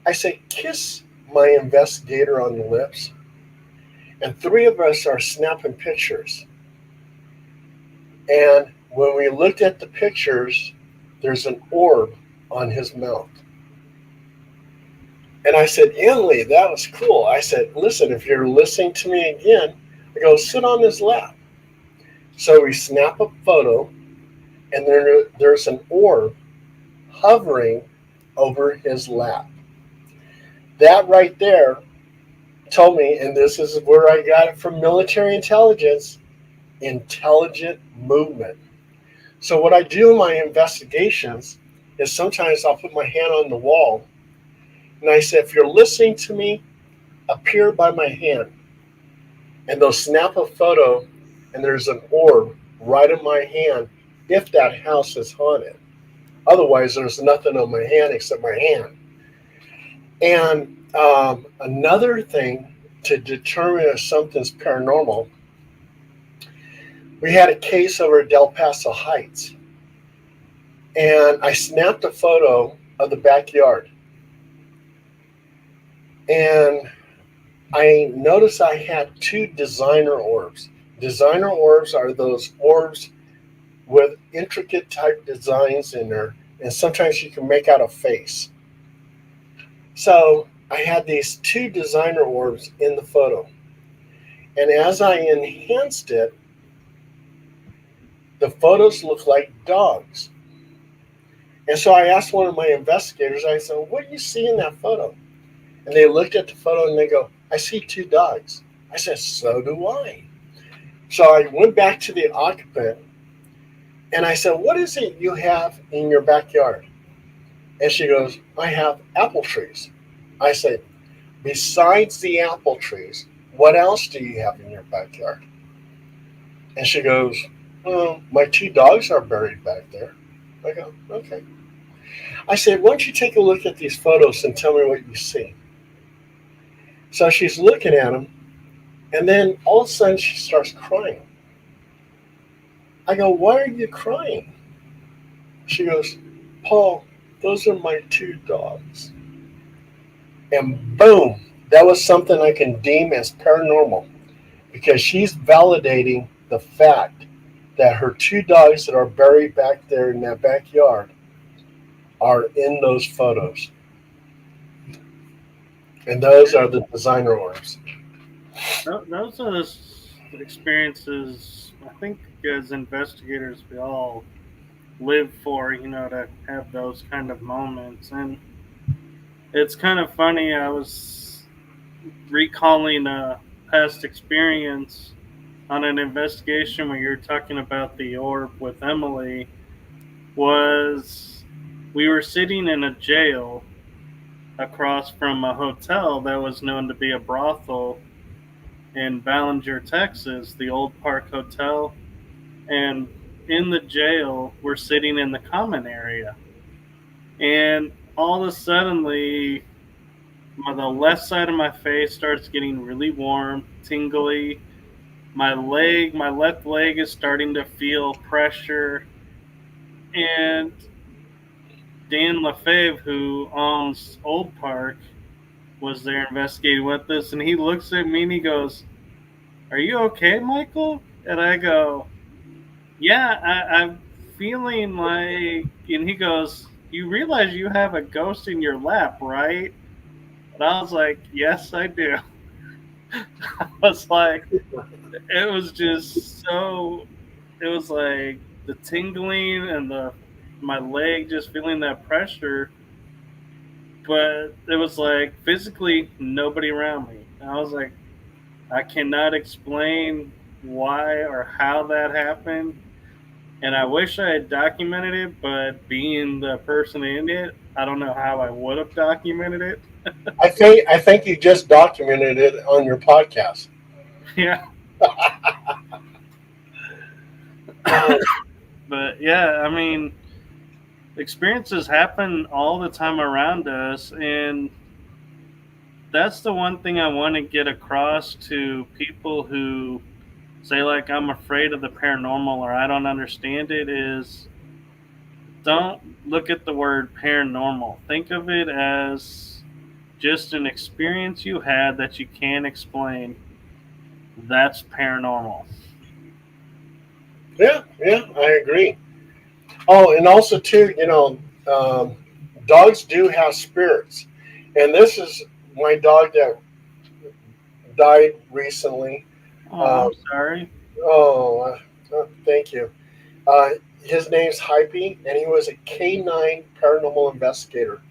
I said, "kiss my investigator on the lips." And 3 of us are snapping pictures. And when we looked at the pictures, there's an orb on his mouth. And I said, "Emily, that was cool." I said, "Listen, if you're listening to me again," I go, "sit on his lap." So we snap a photo, and there's an orb hovering over his lap. That right there told me, and this is where I got it from military intelligence, intelligent movement. So what I do in my investigations is sometimes I'll put my hand on the wall, and I say, "If you're listening to me, appear by my hand." And they'll snap a photo, and there's an orb right in my hand if that house is haunted. Otherwise, there's nothing on my hand except my hand. And another thing to determine if something's paranormal, we had a case over at Del Paso Heights, and I snapped a photo of the backyard. And I noticed I had 2 designer orbs. Designer orbs are those orbs with intricate type designs in there, and sometimes you can make out a face. So I had these 2 designer orbs in the photo. And as I enhanced it, the photos look like dogs. And so I asked one of my investigators, I said, "What do you see in that photo?" And they looked at the photo and they go, "I see 2 dogs." I said, "So do I." So I went back to the occupant and I said, "What is it you have in your backyard?" And she goes, "I have apple trees." I said, "Besides the apple trees, what else do you have in your backyard?" And she goes, "Well, my 2 dogs are buried back there." I go, "Okay." I said, "Why don't you take a look at these photos and tell me what you see?" So she's looking at them, and then all of a sudden she starts crying. I go, "Why are you crying?" She goes, "Paul, those are my 2 dogs." And boom, that was something I can deem as paranormal, because she's validating the fact that her 2 dogs that are buried back there in that backyard are in those photos. And those are the designer orbs. Those are the experiences I think as investigators we all live for, to have those kind of moments. And it's kind of funny, I was recalling a past experience on an investigation where you're talking about the orb with Emily. Was we were sitting in a jail across from a hotel that was known to be a brothel in Ballinger, Texas, the Old Park Hotel. And in the jail, we're sitting in the common area. And all of a sudden, the left side of my face starts getting really warm, tingly. my left leg is starting to feel pressure. And Dan LaFave, who owns Old Park, was there investigating with us, and he looks at me and he goes, "Are you okay, Michael?" And I go, "Yeah, I'm feeling like," and he goes, "You realize you have a ghost in your lap, right?" And I was like, "Yes, I do." I was like, it was just so, it was like the tingling and my leg just feeling that pressure, but it was like physically nobody around me. And I was like, I cannot explain why or how that happened. And I wish I had documented it, but being the person in it, I don't know how I would have documented it. I think you just documented it on your podcast. Yeah. Um, But yeah, I mean, experiences happen all the time around us, and that's the one thing I want to get across to people who say like I'm afraid of the paranormal or I don't understand it is don't look at the word paranormal. Think of it as just an experience you had that you can't explain. That's paranormal. yeah, I agree. Oh, and also too, um, dogs do have spirits, and this is my dog that died recently. Oh, Um, I'm sorry. thank you. Uh, his name's Hypey, and he was a K9 paranormal investigator.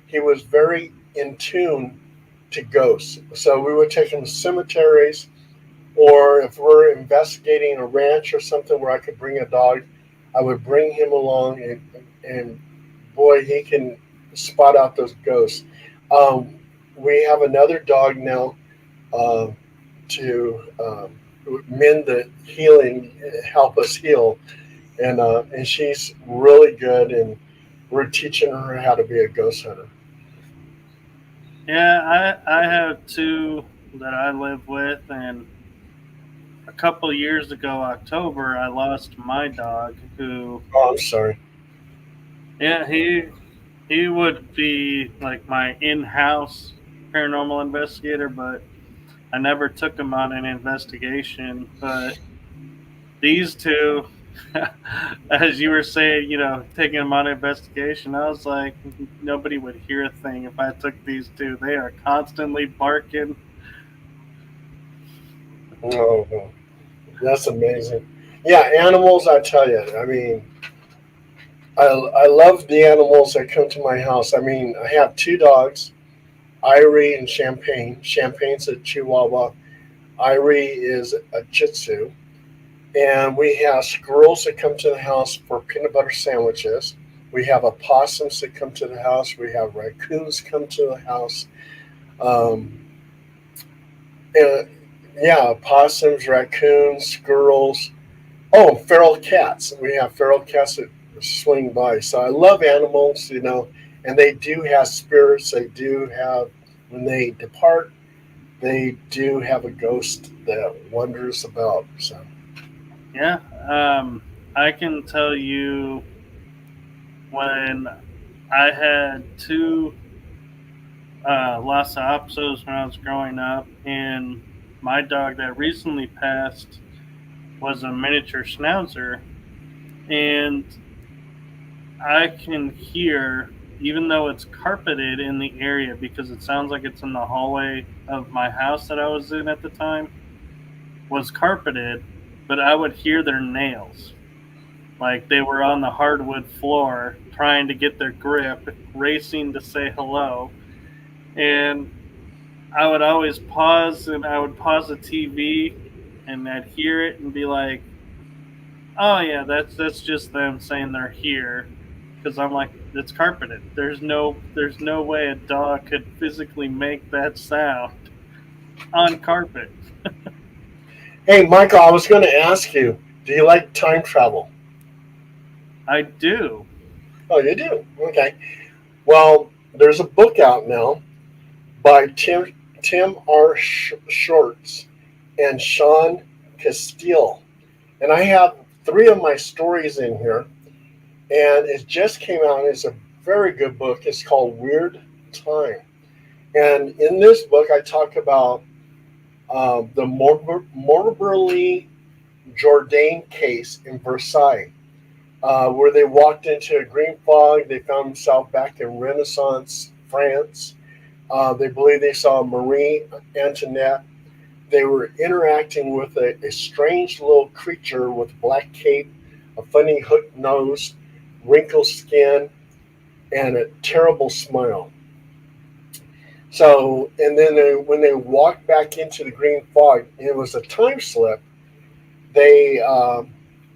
He was very in tune to ghosts. So we would take him to cemeteries, or if we're investigating a ranch or something where I could bring a dog, I would bring him along, and boy, he can spot out those ghosts. Um, we have another dog now uh, to mend the healing, help us heal, and she's really good, and we're teaching her how to be a ghost hunter. Yeah, I have two that I live with, and a couple years ago, October, I lost my dog who, Oh, I'm sorry. yeah, he would be like my in-house paranormal investigator, but I never took him on an investigation. But these two, as you were saying, taking them on an investigation, I was like, nobody would hear a thing if I took these two. They are constantly barking. Oh, oh, that's amazing. Yeah, animals. I tell you, I mean, I love the animals that come to my house. I mean, I have two dogs, Irie and Champagne. Champagne's a Chihuahua. Irie is a Shih Tzu. And we have squirrels that come to the house for peanut butter sandwiches. We have opossums that come to the house. We have raccoons come to the house. Um, and yeah, opossums, raccoons, squirrels. Oh, feral cats. We have feral cats that swing by. So I love animals, and they do have spirits. They do have, when they depart, they do have a ghost that wanders about. So, Yeah, I can tell you when I had two Lhasa Apsos when I was growing up, and my dog that recently passed was a miniature schnauzer, and I can hear, even though it's carpeted in the area because it sounds like it's in the hallway of my house that I was in at the time, was carpeted, but I would hear their nails. Like they were on the hardwood floor trying to get their grip, racing to say hello. And I would always pause and I would pause the TV and I'd hear it and be like, "Oh yeah, that's just them saying they're here." Because I'm like, it's carpeted. There's no way a dog could physically make that sound on carpet. hey, Michael, I was going to ask you, do you like time travel? I do. Oh, you do? Okay. Well, there's a book out now by Tim R. Shorts and Sean Castile. And I have 3 of my stories in here. And it just came out. It's a very good book. It's called Weird Time. And in this book, I talk about the Morberly Jourdain case in Versailles, where they walked into a green fog. They found themselves back in Renaissance France. They believe they saw Marie Antoinette. They were interacting with a strange little creature with a black cape, a funny hooked nose, wrinkled skin, and a terrible smile. So, and then when they walked back into the green fog, it was a time slip. They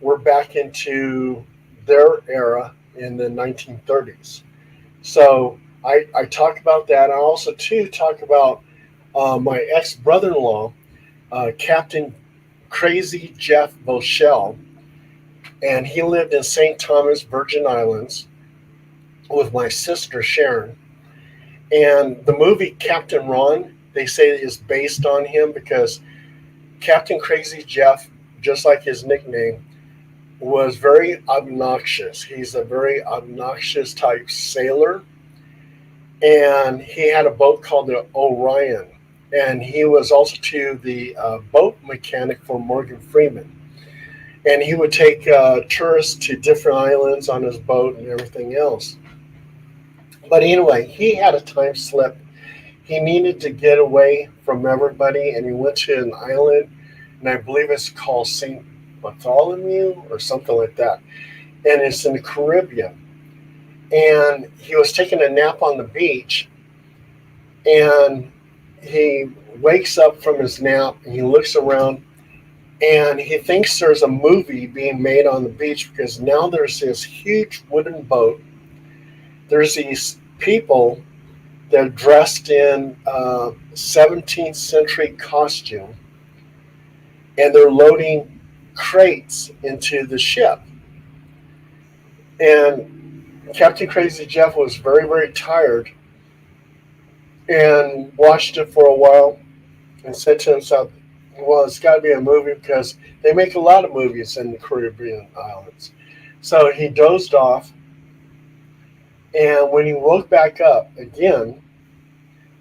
were back into their era in the 1930s. So I talk about that. I also, too, talk about my ex-brother-in-law, Captain Crazy Jeff Boschel, and he lived in St. Thomas, Virgin Islands, with my sister Sharon. And the movie Captain Ron, they say, is based on him because Captain Crazy Jeff, just like his nickname, was very obnoxious. He's a very obnoxious type sailor. And he had a boat called the Orion. And he was also too the boat mechanic for Morgan Freeman. And he would take tourists to different islands on his boat and everything else. But anyway, he had a time slip. He needed to get away from everybody, and he went to an island, and I believe it's called St. Bartholomew or something like that. And it's in the Caribbean. And he was taking a nap on the beach, and he wakes up from his nap, and he looks around, and he thinks there's a movie being made on the beach because now there's this huge wooden boat. There's these people that are dressed in 17th century costume, and they're loading crates into the ship. And Captain Crazy Jeff was very, very tired and watched it for a while and said to himself, well, it's got to be a movie because they make a lot of movies in the Caribbean islands. So he dozed off. And when he woke back up again,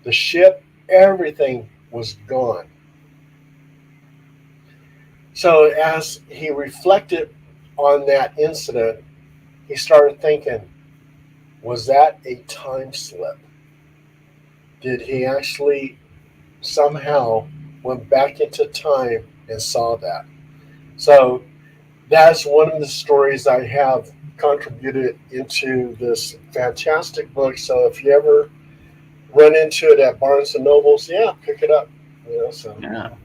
the ship, everything was gone. So as he reflected on that incident, he started thinking, was that a time slip? Did he actually somehow went back into time and saw that? So that's one of the stories I have contributed into this fantastic book. So if you ever run into it at Barnes and Nobles, yeah, pick it up. So Yeah.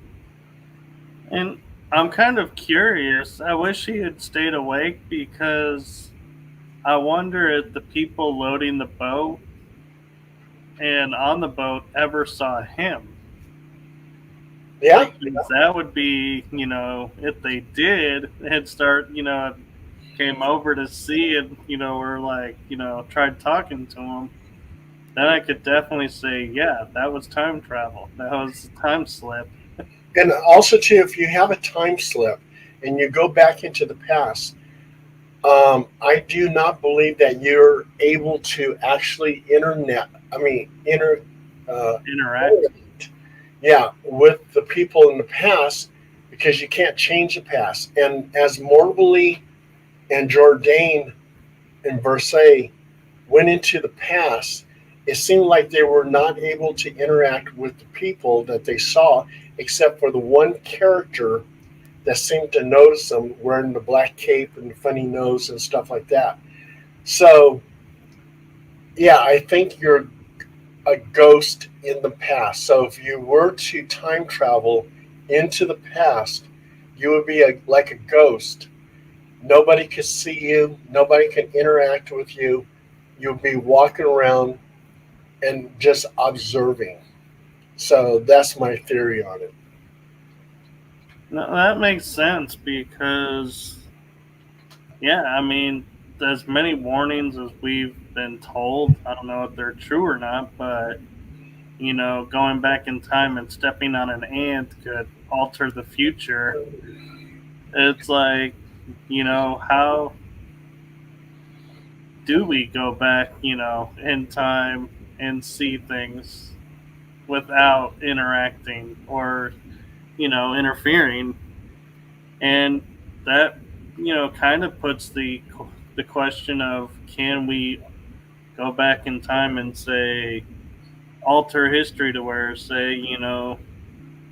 And I'm kind of curious. I wish he had stayed awake because I wonder if the people loading the boat and on the boat ever saw him. yeah, Because that would be, if they did, they'd start, came over to see it, or like, tried talking to him, then I could definitely say, yeah, that was time travel. That was a time slip. and also too, if you have a time slip and you go back into the past, I do not believe that you're able to actually Interact. yeah, with the people in the past because you can't change the past. And as Morbley and Jourdain and Versailles went into the past, it seemed like they were not able to interact with the people that they saw, except for the one character that seemed to notice them wearing the black cape and the funny nose and stuff like that. So, yeah, I think you're a ghost in the past. So if you were to time travel into the past, you would be like a ghost. Nobody could see you. Nobody can interact with you. You'll be walking around and just observing. So that's my theory on it. No, that makes sense because, yeah, I mean, as many warnings as we've been told, I don't know if they're true or not, but, going back in time and stepping on an ant could alter the future. It's like, how do we go back, in time and see things without interacting or, interfering? And that, kind of puts the question of, can we go back in time and say, alter history to where, say,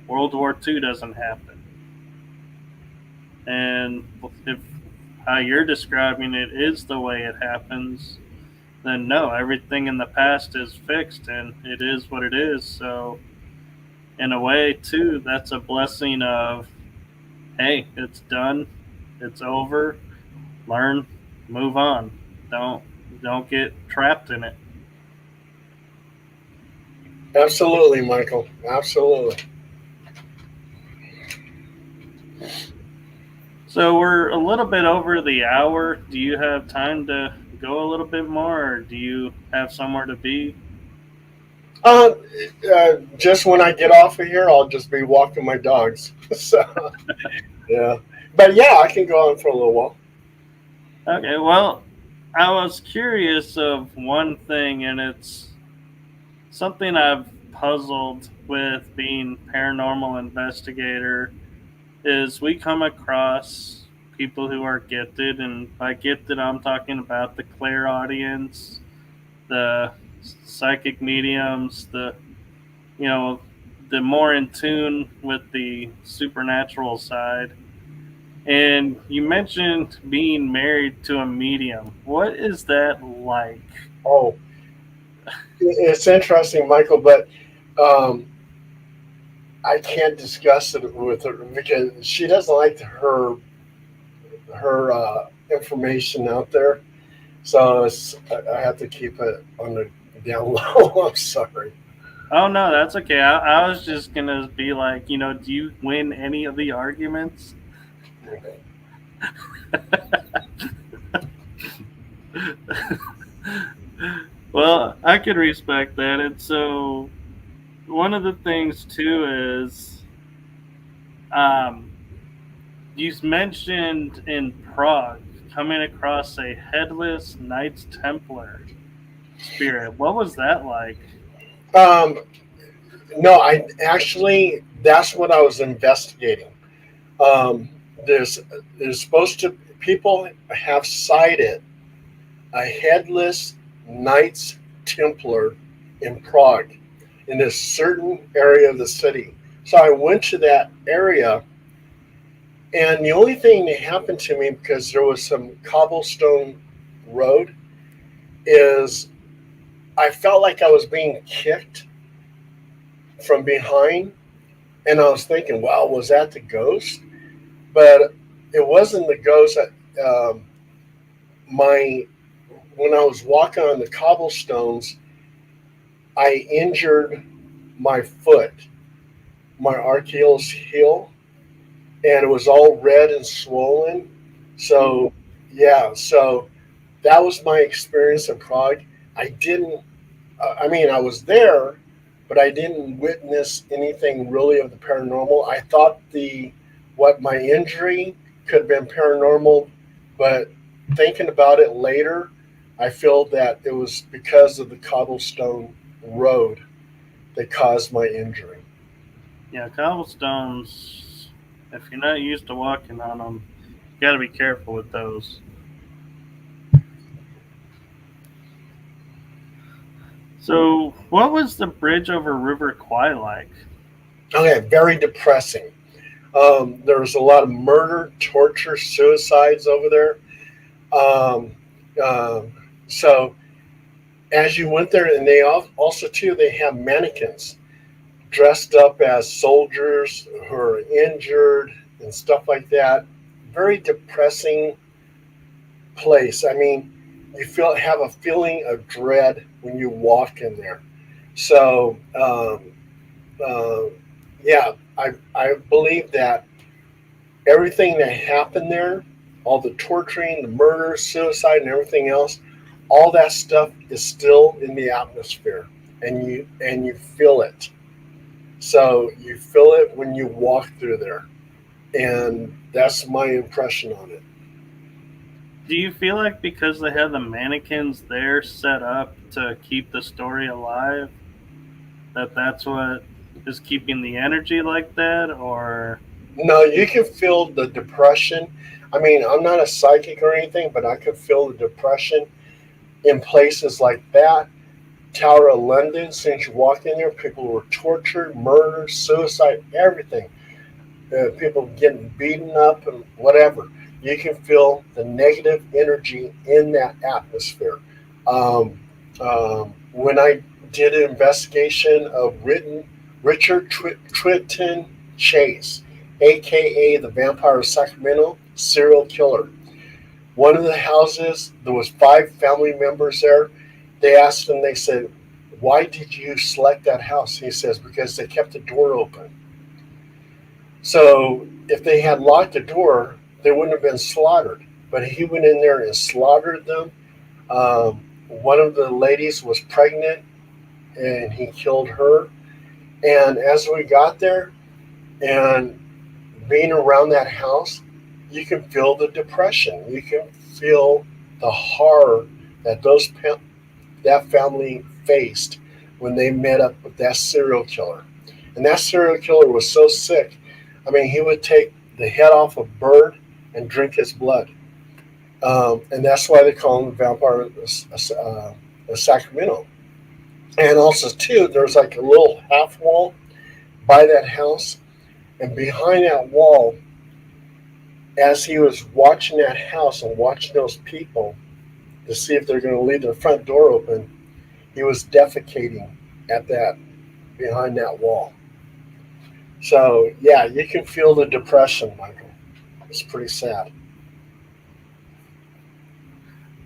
World War II doesn't happen? And if how you're describing it is the way it happens, then no, everything in the past is fixed and it is what it is. So, in a way, too, that's a blessing of, hey, it's done, it's over, learn, move on. Don't get trapped in it. Absolutely, Michael. Absolutely. So we're a little bit over the hour. Do you have time to go a little bit more, or do you have somewhere to be? Uh, just when I get off of here, I'll just be walking my dogs. So, yeah. But yeah, I can go on for a little while. Okay, well, I was curious of one thing, and it's something I've puzzled with being paranormal investigator, is we come across people who are gifted, and by gifted I'm talking about the clairaudience, the psychic mediums, you know the more in tune with the supernatural side. And you mentioned being married to a medium. What is that like? Oh, it's interesting, Michael, but um, I can't discuss it with her because she doesn't like her information out there. So I have to keep it on the down low. I'm sorry. Oh no, that's okay. I was just gonna be like, do you win any of the arguments? Well, I could respect that. And so, one of the things too is, um, you mentioned in Prague coming across a headless Knights Templar spirit. What was that like? Um, no, I actually that's what I was investigating. Um, there's there's supposed to people have cited a headless Knights Templar in Prague in this certain area of the city. So I went to that area, and the only thing that happened to me because there was some cobblestone road is I felt like I was being kicked from behind, and I was thinking, "Wow, was that the ghost?" But it wasn't the ghost. My When I was walking on the cobblestones, I injured my foot, my Achilles heel, and it was all red and swollen. So, yeah, so that was my experience in Prague. I didn't, I mean, I was there, but I didn't witness anything really of the paranormal. I thought what my injury could have been paranormal, but thinking about it later, I feel that it was because of the cobblestone road that caused my injury. Yeah, cobblestones, if you're not used to walking on them, you got to be careful with those. So, what was the bridge over River Kwai like? Okay, very depressing. There was a lot of murder, torture, suicides over there. Um, um, so as you went there, and they also too they have mannequins dressed up as soldiers who are injured and stuff like that. Very depressing place. I mean, you have a feeling of dread when you walk in there. So uh, yeah, I believe that everything that happened there, all the torturing, the murder, suicide, and everything else, all that stuff is still in the atmosphere. and you feel it. So you feel it when you walk through there, and that's my impression on it. Do you feel like because they have the mannequins there set up to keep the story alive, that that's what is keeping the energy like that, or No, you can feel the depression. I mean, I'm not a psychic or anything, but I could feel the depression in places like that. Tower of London, since you walk in there, people were tortured, murdered, suicide, everything. People getting beaten up and whatever. You can feel the negative energy in that atmosphere. Um, when I did an investigation of Richard Twitton Chase, aka the Vampire of Sacramento, serial killer. One of the houses, there was 5 family members there. They asked him, they said, "Why did you select that house?" He says, "Because they kept the door open." So if they had locked the door, they wouldn't have been slaughtered. But he went in there and slaughtered them. One of the ladies was pregnant, and he killed her. And as we got there and being around that house, you can feel the depression. You can feel the horror that that family faced when they met up with that serial killer. And that serial killer was so sick. I mean, he would take the head off a bird and drink his blood. And that's why they call him the Vampire of Sacramento. And also, too, there's like a little half wall by that house. And behind that wall, as he was watching that house and watching those people to see if they're going to leave their front door open, he was defecating at that behind that wall. So yeah, you can feel the depression, Michael. It's pretty sad.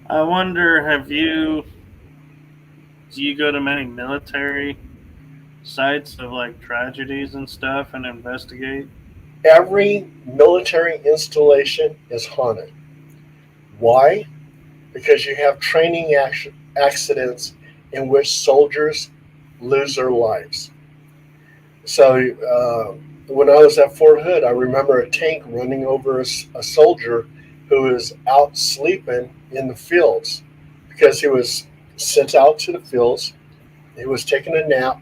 I wonder, do you go to many military sites of like tragedies and stuff and investigate? Every military installation is haunted. Why? Because you have training accidents in which soldiers lose their lives. So when I was at Fort Hood, I remember a tank running over a soldier who was out sleeping in the fields because he was sent out to the fields. He was taking a nap.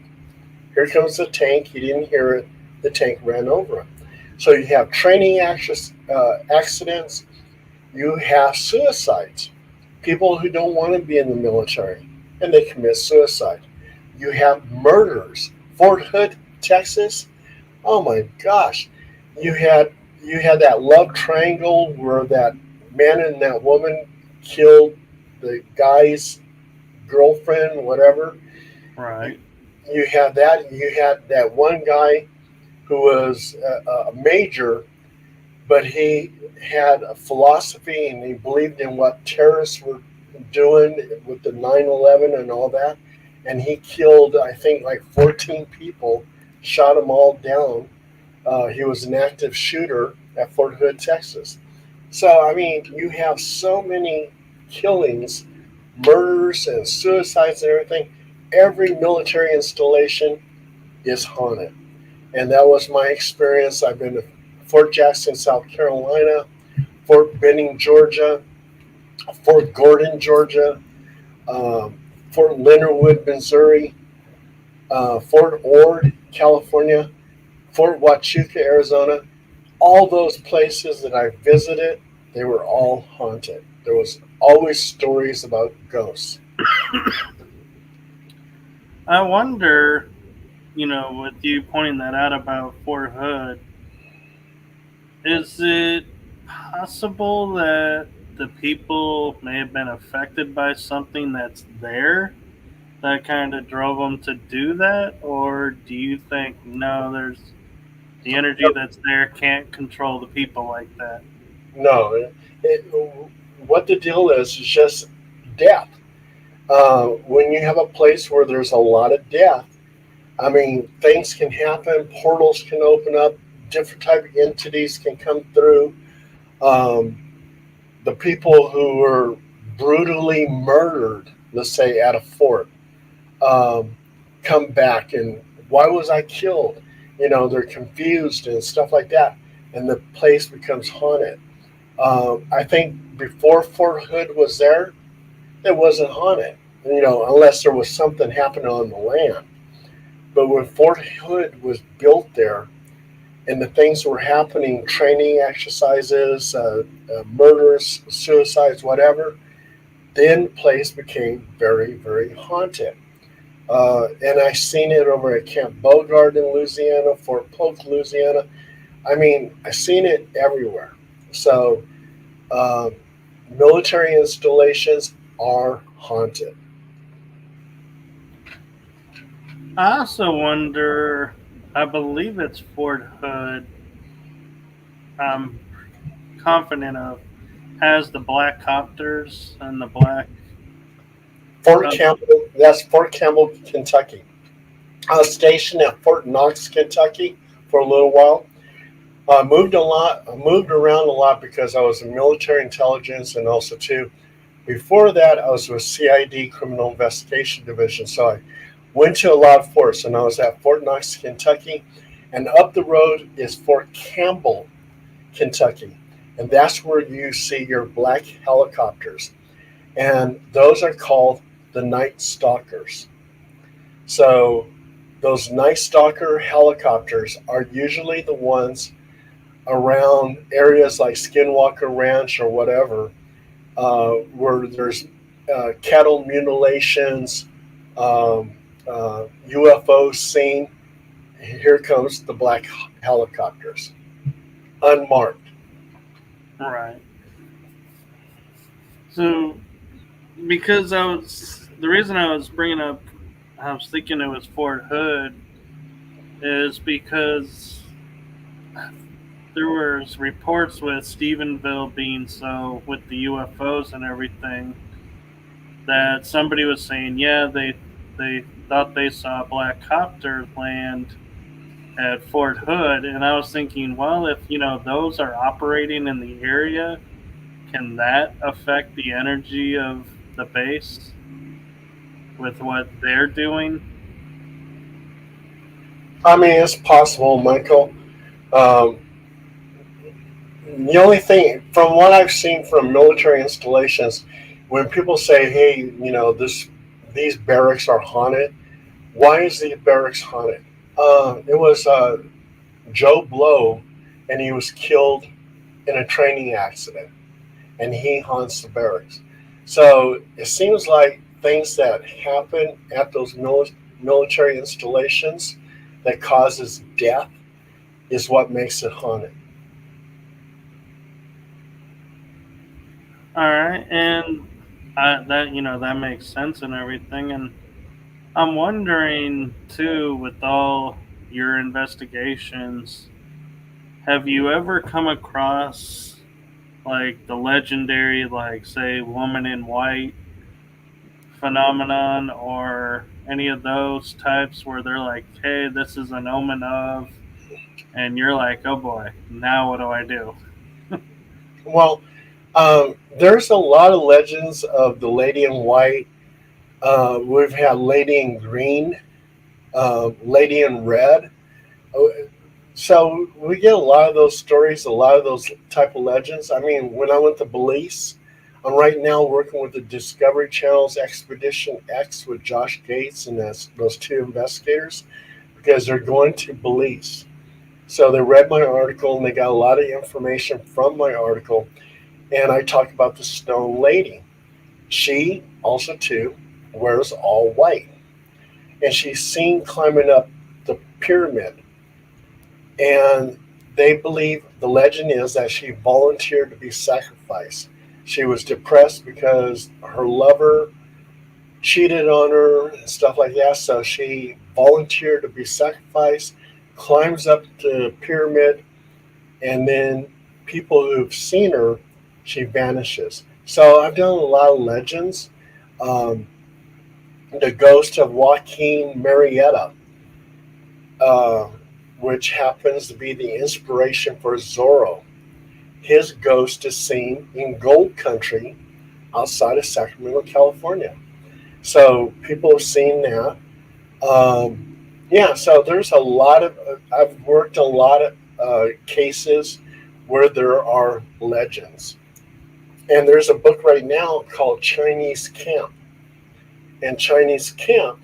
Here comes the tank. He didn't hear it. The tank ran over him. So you have training accidents. You have suicides. People who don't want to be in the military and they commit suicide. You have murders. Fort Hood, Texas. Oh my gosh. You had that love triangle where that man and that woman killed the guy's girlfriend, whatever. Right. You had that. You had that one guy who was a major, but he had a philosophy and he believed in what terrorists were doing with the 9/11 and all that. And he killed, I think, like 14 people, shot them all down. He was an active shooter at Fort Hood, Texas. So, I mean, you have so many killings, murders, and suicides and everything. Every military installation is haunted. And that was my experience. I've been to Fort Jackson, South Carolina, Fort Benning, Georgia, Fort Gordon, Georgia, Fort Leonard Wood, Missouri, Fort Ord, California, Fort Huachuca, Arizona. All those places that I visited, they were all haunted. There was always stories about ghosts. I wonder, with you pointing that out about Fort Hood, is it possible that the people may have been affected by something that's there that kind of drove them to do that? Or do you think, no, there's the energy that's there can't control the people like that? No, what the deal is just death. When you have a place where there's a lot of death, I mean, things can happen, portals can open up, different type of entities can come through. Um, the people who were brutally murdered, let's say at a fort, um, come back and why was I killed? They're confused and stuff like that, and the place becomes haunted. I think before Fort Hood was there, it wasn't haunted, unless there was something happening on the land. But when Fort Hood was built there, and the things were happening, training exercises, murders, suicides, whatever, then the place became very, very haunted. And I seen it over at Camp Beauregard in Louisiana, Fort Polk, Louisiana. I mean, I seen it everywhere. So military installations are haunted. I also wonder, I believe it's Fort Hood, I'm confident of, has the black copters and the black. Fort Campbell, that's Fort Campbell, Kentucky. I was stationed at Fort Knox, Kentucky for a little while. I moved around a lot because I was in military intelligence, and also too, before that I was with CID Criminal Investigation Division. So I went to a lot of forts, and I was at Fort Knox, Kentucky, and up the road is Fort Campbell, Kentucky, and that's where you see your black helicopters, and those are called the Night Stalkers. So those Night Stalker helicopters are usually the ones around areas like Skinwalker Ranch or whatever, where there's cattle mutilations, UFOs seen. Here comes the black helicopters, unmarked. Right. So, because the reason I was bringing up, I was thinking it was Fort Hood, is because there was reports with Stephenville being so, with the UFOs and everything, that somebody was saying, yeah, they thought they saw a black copter land at Fort Hood, and I was thinking, well, if those are operating in the area, can that affect the energy of the base with what they're doing? I mean, it's possible, Michael. The only thing, from what I've seen from military installations, when people say, "Hey, these barracks are haunted," why is the barracks haunted? It was Joe Blow, and he was killed in a training accident, and he haunts the barracks. So it seems like things that happen at those military installations that causes death is what makes it haunted. All right, and that makes sense and everything, and I'm wondering too, with all your investigations, have you ever come across like the legendary, like say, woman in white phenomenon, or any of those types where they're like, hey, this is an omen of, and you're like, oh boy, now what do I do? Well, there's a lot of legends of the Lady in White. We've had Lady in Green, Lady in Red. So we get a lot of those stories, a lot of those type of legends. I mean, when I went to Belize, I'm right now working with the Discovery Channel's Expedition X with Josh Gates and those two investigators, because they're going to Belize. So they read my article and they got a lot of information from my article. And I talked about the Stone Lady. She also too wears all white, and she's seen climbing up the pyramid. And they believe, the legend is that she volunteered to be sacrificed. She was depressed because her lover cheated on her and stuff like that. So she volunteered to be sacrificed, climbs up the pyramid, and then people who've seen her, she vanishes. So I've done a lot of legends. The ghost of Joaquin Marietta, which happens to be the inspiration for Zorro. His ghost is seen in Gold Country outside of Sacramento, California. So people have seen that. Yeah, so there's a lot of, I've worked a lot of cases where there are legends. And there's a book right now called Chinese Camp. And Chinese Camp,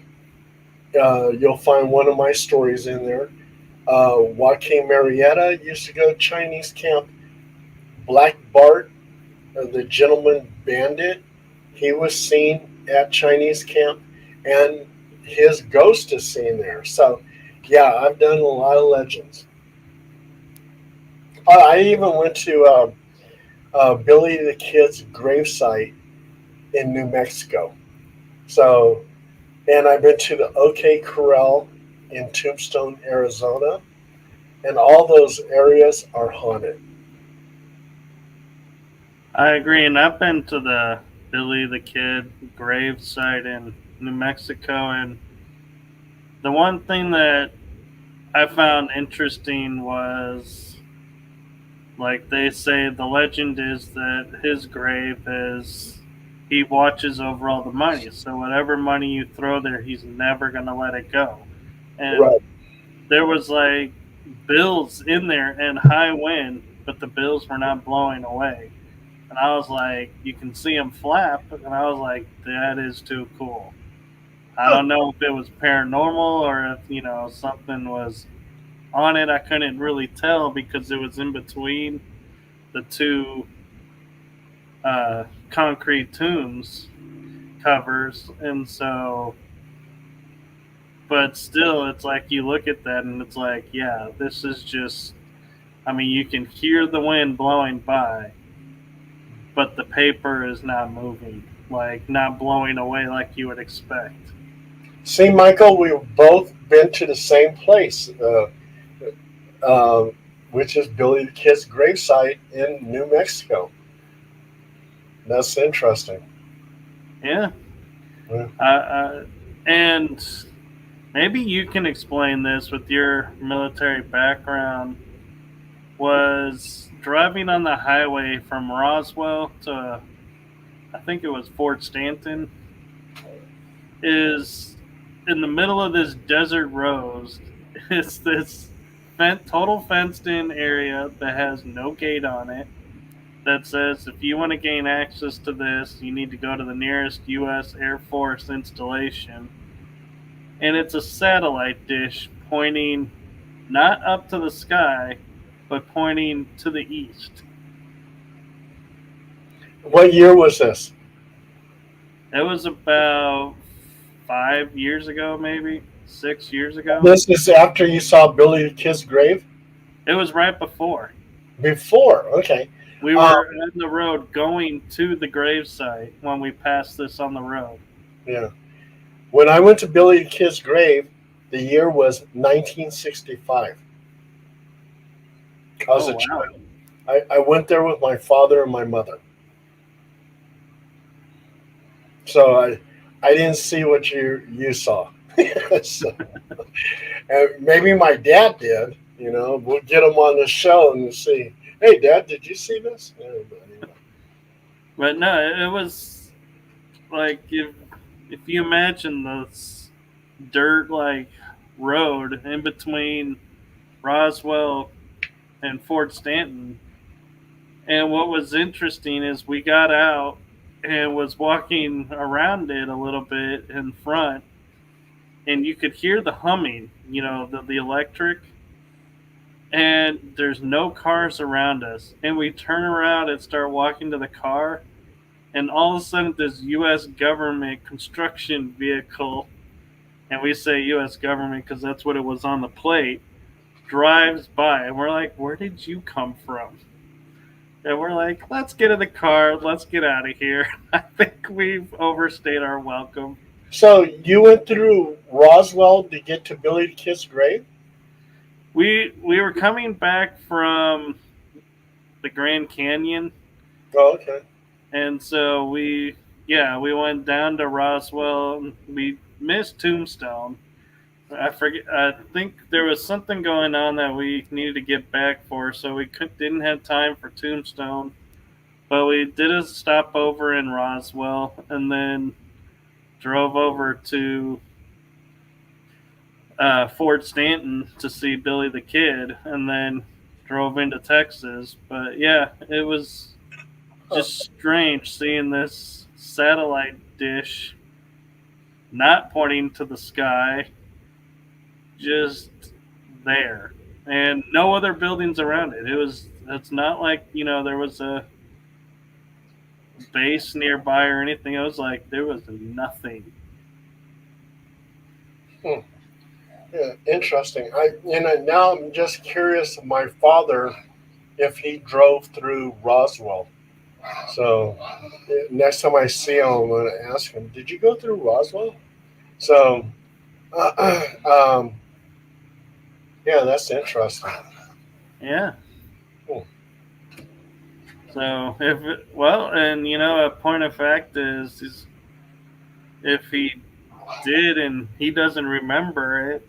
you'll find one of my stories in there. Joaquin Marietta used to go to Chinese Camp. Black Bart, the gentleman bandit, he was seen at Chinese Camp. And his ghost is seen there. So, yeah, I've done a lot of legends. I even went to Billy the Kid's gravesite in New Mexico. So, and I've been to the OK Corral in Tombstone, Arizona, and all those areas are haunted. I agree, and I've been to the Billy the Kid grave site in New Mexico, and the one thing that I found interesting was, like they say, the legend is that his grave is, he watches over all the money. So whatever money you throw there, he's never going to let it go. And Right. there was like bills in there and high wind, but the bills were not blowing away. And I was like, you can see them flap. And I was like, that is too cool. I Huh. don't know if it was paranormal or if, something was on it. I couldn't really tell because it was in between the two concrete tombs covers. And so, but still, it's like you look at that and it's like, yeah, this is just, I mean, you can hear the wind blowing by, but the paper is not moving, like not blowing away like you would expect. See, Michael, we've both been to the same place, uh, which is Billy the Kid's gravesite in New Mexico. That's interesting. Yeah. Yeah. And maybe you can explain this with your military background. Was driving on the highway from Roswell to, I think it was Fort Stanton, is in the middle of this desert road. It's this total fenced in area that has no gate on it, that says if you want to gain access to this, you need to go to the nearest U.S. Air Force installation. And it's a satellite dish pointing not up to the sky, but pointing to the east. What year was this? It was about 5 years ago, maybe 6 years ago. This is after you saw Billy the Kid's grave? It was right before. Before, okay. We Um, were on the road going to the gravesite when we passed this on the road. yeah. When I went to Billy the Kid's grave, the year was 1965. I was Oh, a wow. child. I went there with my father and my mother. So I didn't see what you saw. So, and maybe my dad did. We'll get him on the show and see. Hey, Dad, did you see this? Yeah, but anyway. But no, it was like, if you imagine this dirt like road in between Roswell and Fort Stanton. And what was interesting is we got out and was walking around it a little bit in front, and you could hear the humming, the electric, and there's no cars around us. And we turn around and start walking to the car, and all of a sudden, this U.S. government construction vehicle, and we say U.S. government because that's what it was on the plate, drives by, and we're like, where did you come from? And we're like, let's get in the car, let's get out of here. I think we've overstayed our welcome. So you went through Roswell to get to Billy the Kid's grave? We were coming back from the Grand Canyon, Oh, okay. and so we went down to Roswell. We missed Tombstone. I forget. I think there was something going on that we needed to get back for, so we didn't have time for Tombstone. But we did a stopover in Roswell, and then drove over to Fort Stanton to see Billy the Kid, and then drove into Texas. But yeah, it was just strange seeing this satellite dish not pointing to the sky, just there, and no other buildings around it. It's not like, there was a base nearby or anything. It was like there was nothing. Yeah, interesting. Now I'm just curious of my father if he drove through Roswell. So next time I see him, I'm going to ask him, "Did you go through Roswell?" So, um, yeah, that's interesting. Yeah. Cool. So and a point of fact is if he did and he doesn't remember it,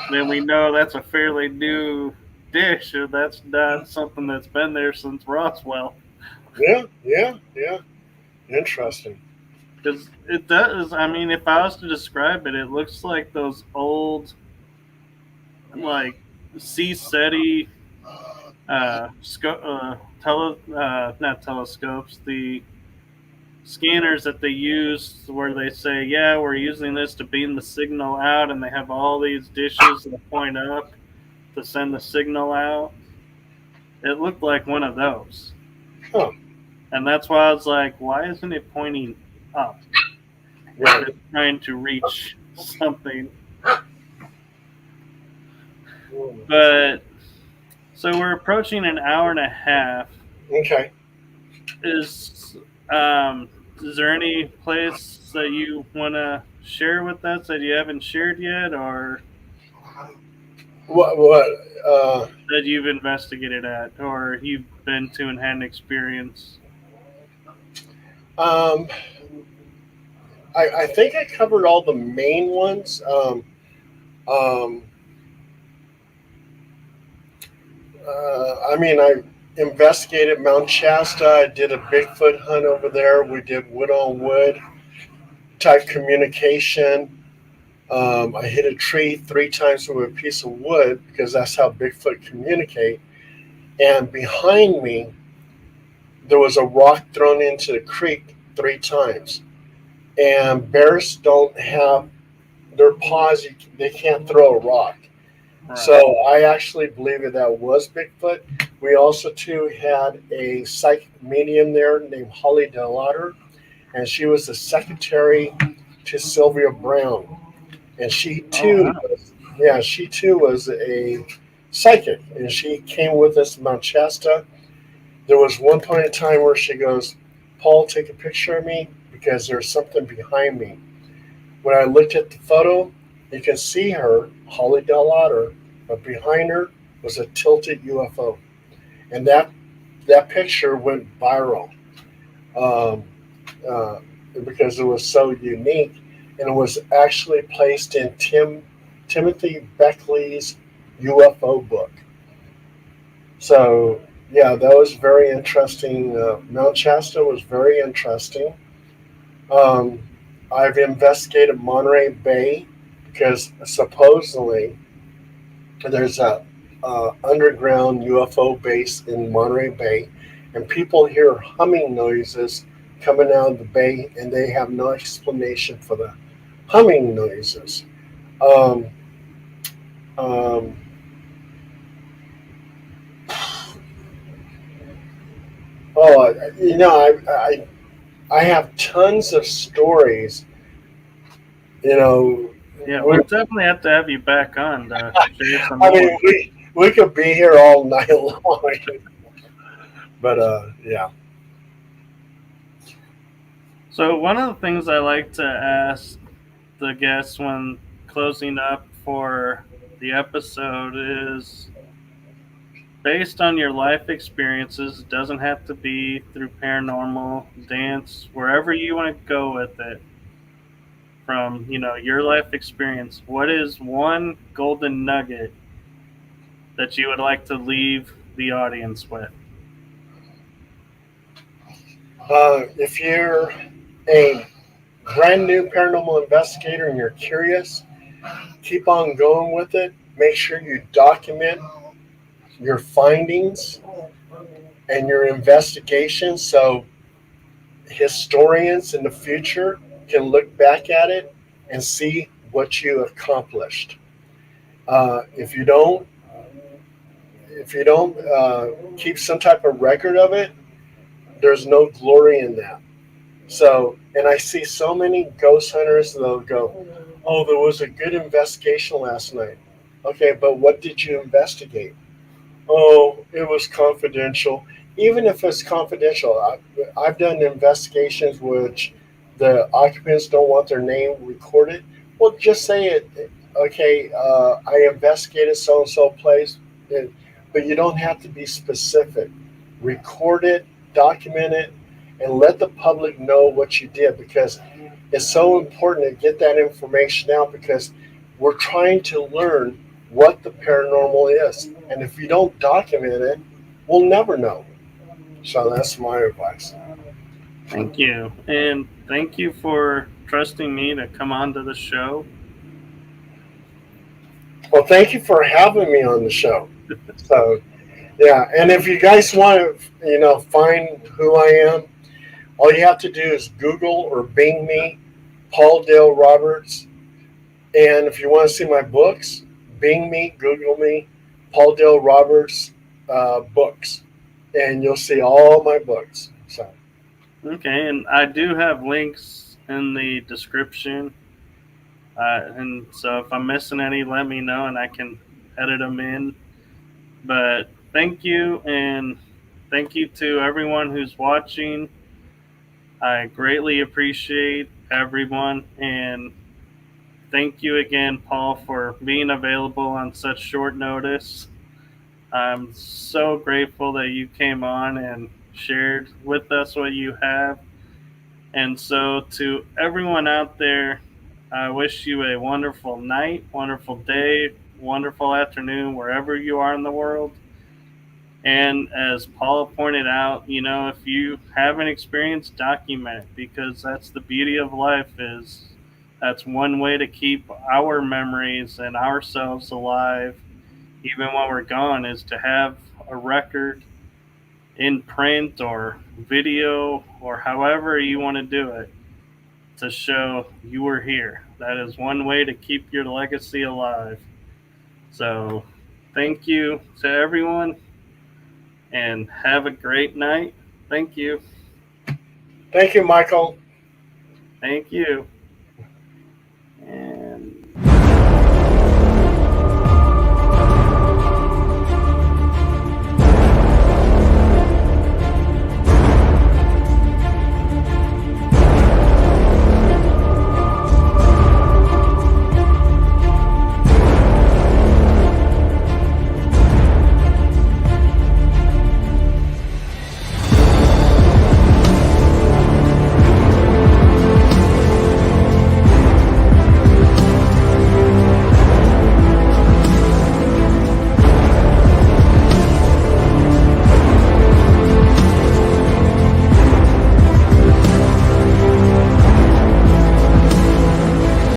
then we know that's a fairly new dish, or that's not something that's been there since Roswell. Yeah. Interesting. Because it does. I mean, if I was to describe it, it looks like those old, like, CSETI, not telescopes, the scanners that they use where they say, yeah, we're using this to beam the signal out, and they have all these dishes that point up to send the signal out. It looked like one of those. Huh. And that's why I was like, why isn't it pointing up? Right. It's trying to reach something. But so we're approaching an hour and a half. Okay. Is there any place that you want to share with us that you haven't shared yet, or What? that you've investigated at, or you've been to and had an experience? I think I covered all the main ones. I investigated Mount Shasta. I did a Bigfoot hunt over there. We did wood on wood type communication. I hit a tree 3 times with a piece of wood because that's how Bigfoot communicate. And behind me, there was a rock thrown into the creek 3 times. And bears don't have their paws; they can't throw a rock. Right. So I actually believe that was Bigfoot. We also too had a psychic medium there named Holly DeLauder, and she was the secretary to Sylvia Brown, and she too, she too was a psychic, and she came with us to Mount Shasta. There was one point in time where she goes, "Paul, take a picture of me because there's something behind me." When I looked at the photo, you can see her, Holly DeLauder, but behind her was a tilted UFO, and that picture went viral um, because it was so unique, and it was actually placed in Timothy Beckley's UFO book. So yeah, that was very interesting. Mount Shasta was very interesting. Um, I've investigated Monterey Bay because supposedly there's a underground UFO base in Monterey Bay, and people hear humming noises coming out of the bay, and they have no explanation for the humming noises. Um, um, I have tons of stories. Yeah, we'll definitely have to have you back on to share some I more. mean, we could be here all night long. But yeah. So one of the things I like to ask the guests when closing up for the episode is, based on your life experiences, it doesn't have to be through paranormal, dance, wherever you want to go with it. From, your life experience, what is one golden nugget that you would like to leave the audience with? If you're a brand new paranormal investigator and you're curious, keep on going with it. Make sure you document your findings and your investigations so historians in the future can look back at it and see what you accomplished. If you don't, keep some type of record of it, there's no glory in that. So, and I see so many ghost hunters that'll go, "Oh, there was a good investigation last night." Okay, but what did you investigate? Oh, it was confidential. Even if it's confidential, I've done investigations which the occupants don't want their name recorded. Well, just say it. Okay, I investigated so and so place, but you don't have to be specific. Record it, document it, and let the public know what you did because it's so important to get that information out because we're trying to learn what the paranormal is. And if you don't document it, we'll never know. So that's my advice. Thank you. And thank you for trusting me to come onto the show. Well, thank you for having me on the show. So, yeah. And if you guys want to, find who I am, all you have to do is Google or Bing me, Paul Dale Roberts. And if you want to see my books, Bing me, Google me, Paul Dale Roberts books, and you'll see all my books. So, okay, and I do have links in the description, and so if I'm missing any, let me know, and I can edit them in. But thank you, and thank you to everyone who's watching. I greatly appreciate everyone, and thank you again, Paul, for being available on such short notice. I'm so grateful that you came on and shared with us what you have. And so, to everyone out there, I wish you a wonderful night, wonderful day, wonderful afternoon, wherever you are in the world. And as Paul pointed out, if you have an experience, document it because that's the beauty of life is that's one way to keep our memories and ourselves alive even when we're gone is to have a record in print or video or however you want to do it to show you were here. That is one way to keep your legacy alive. So thank you to everyone and have a great night. Thank you. thank you, Michael. Thank you.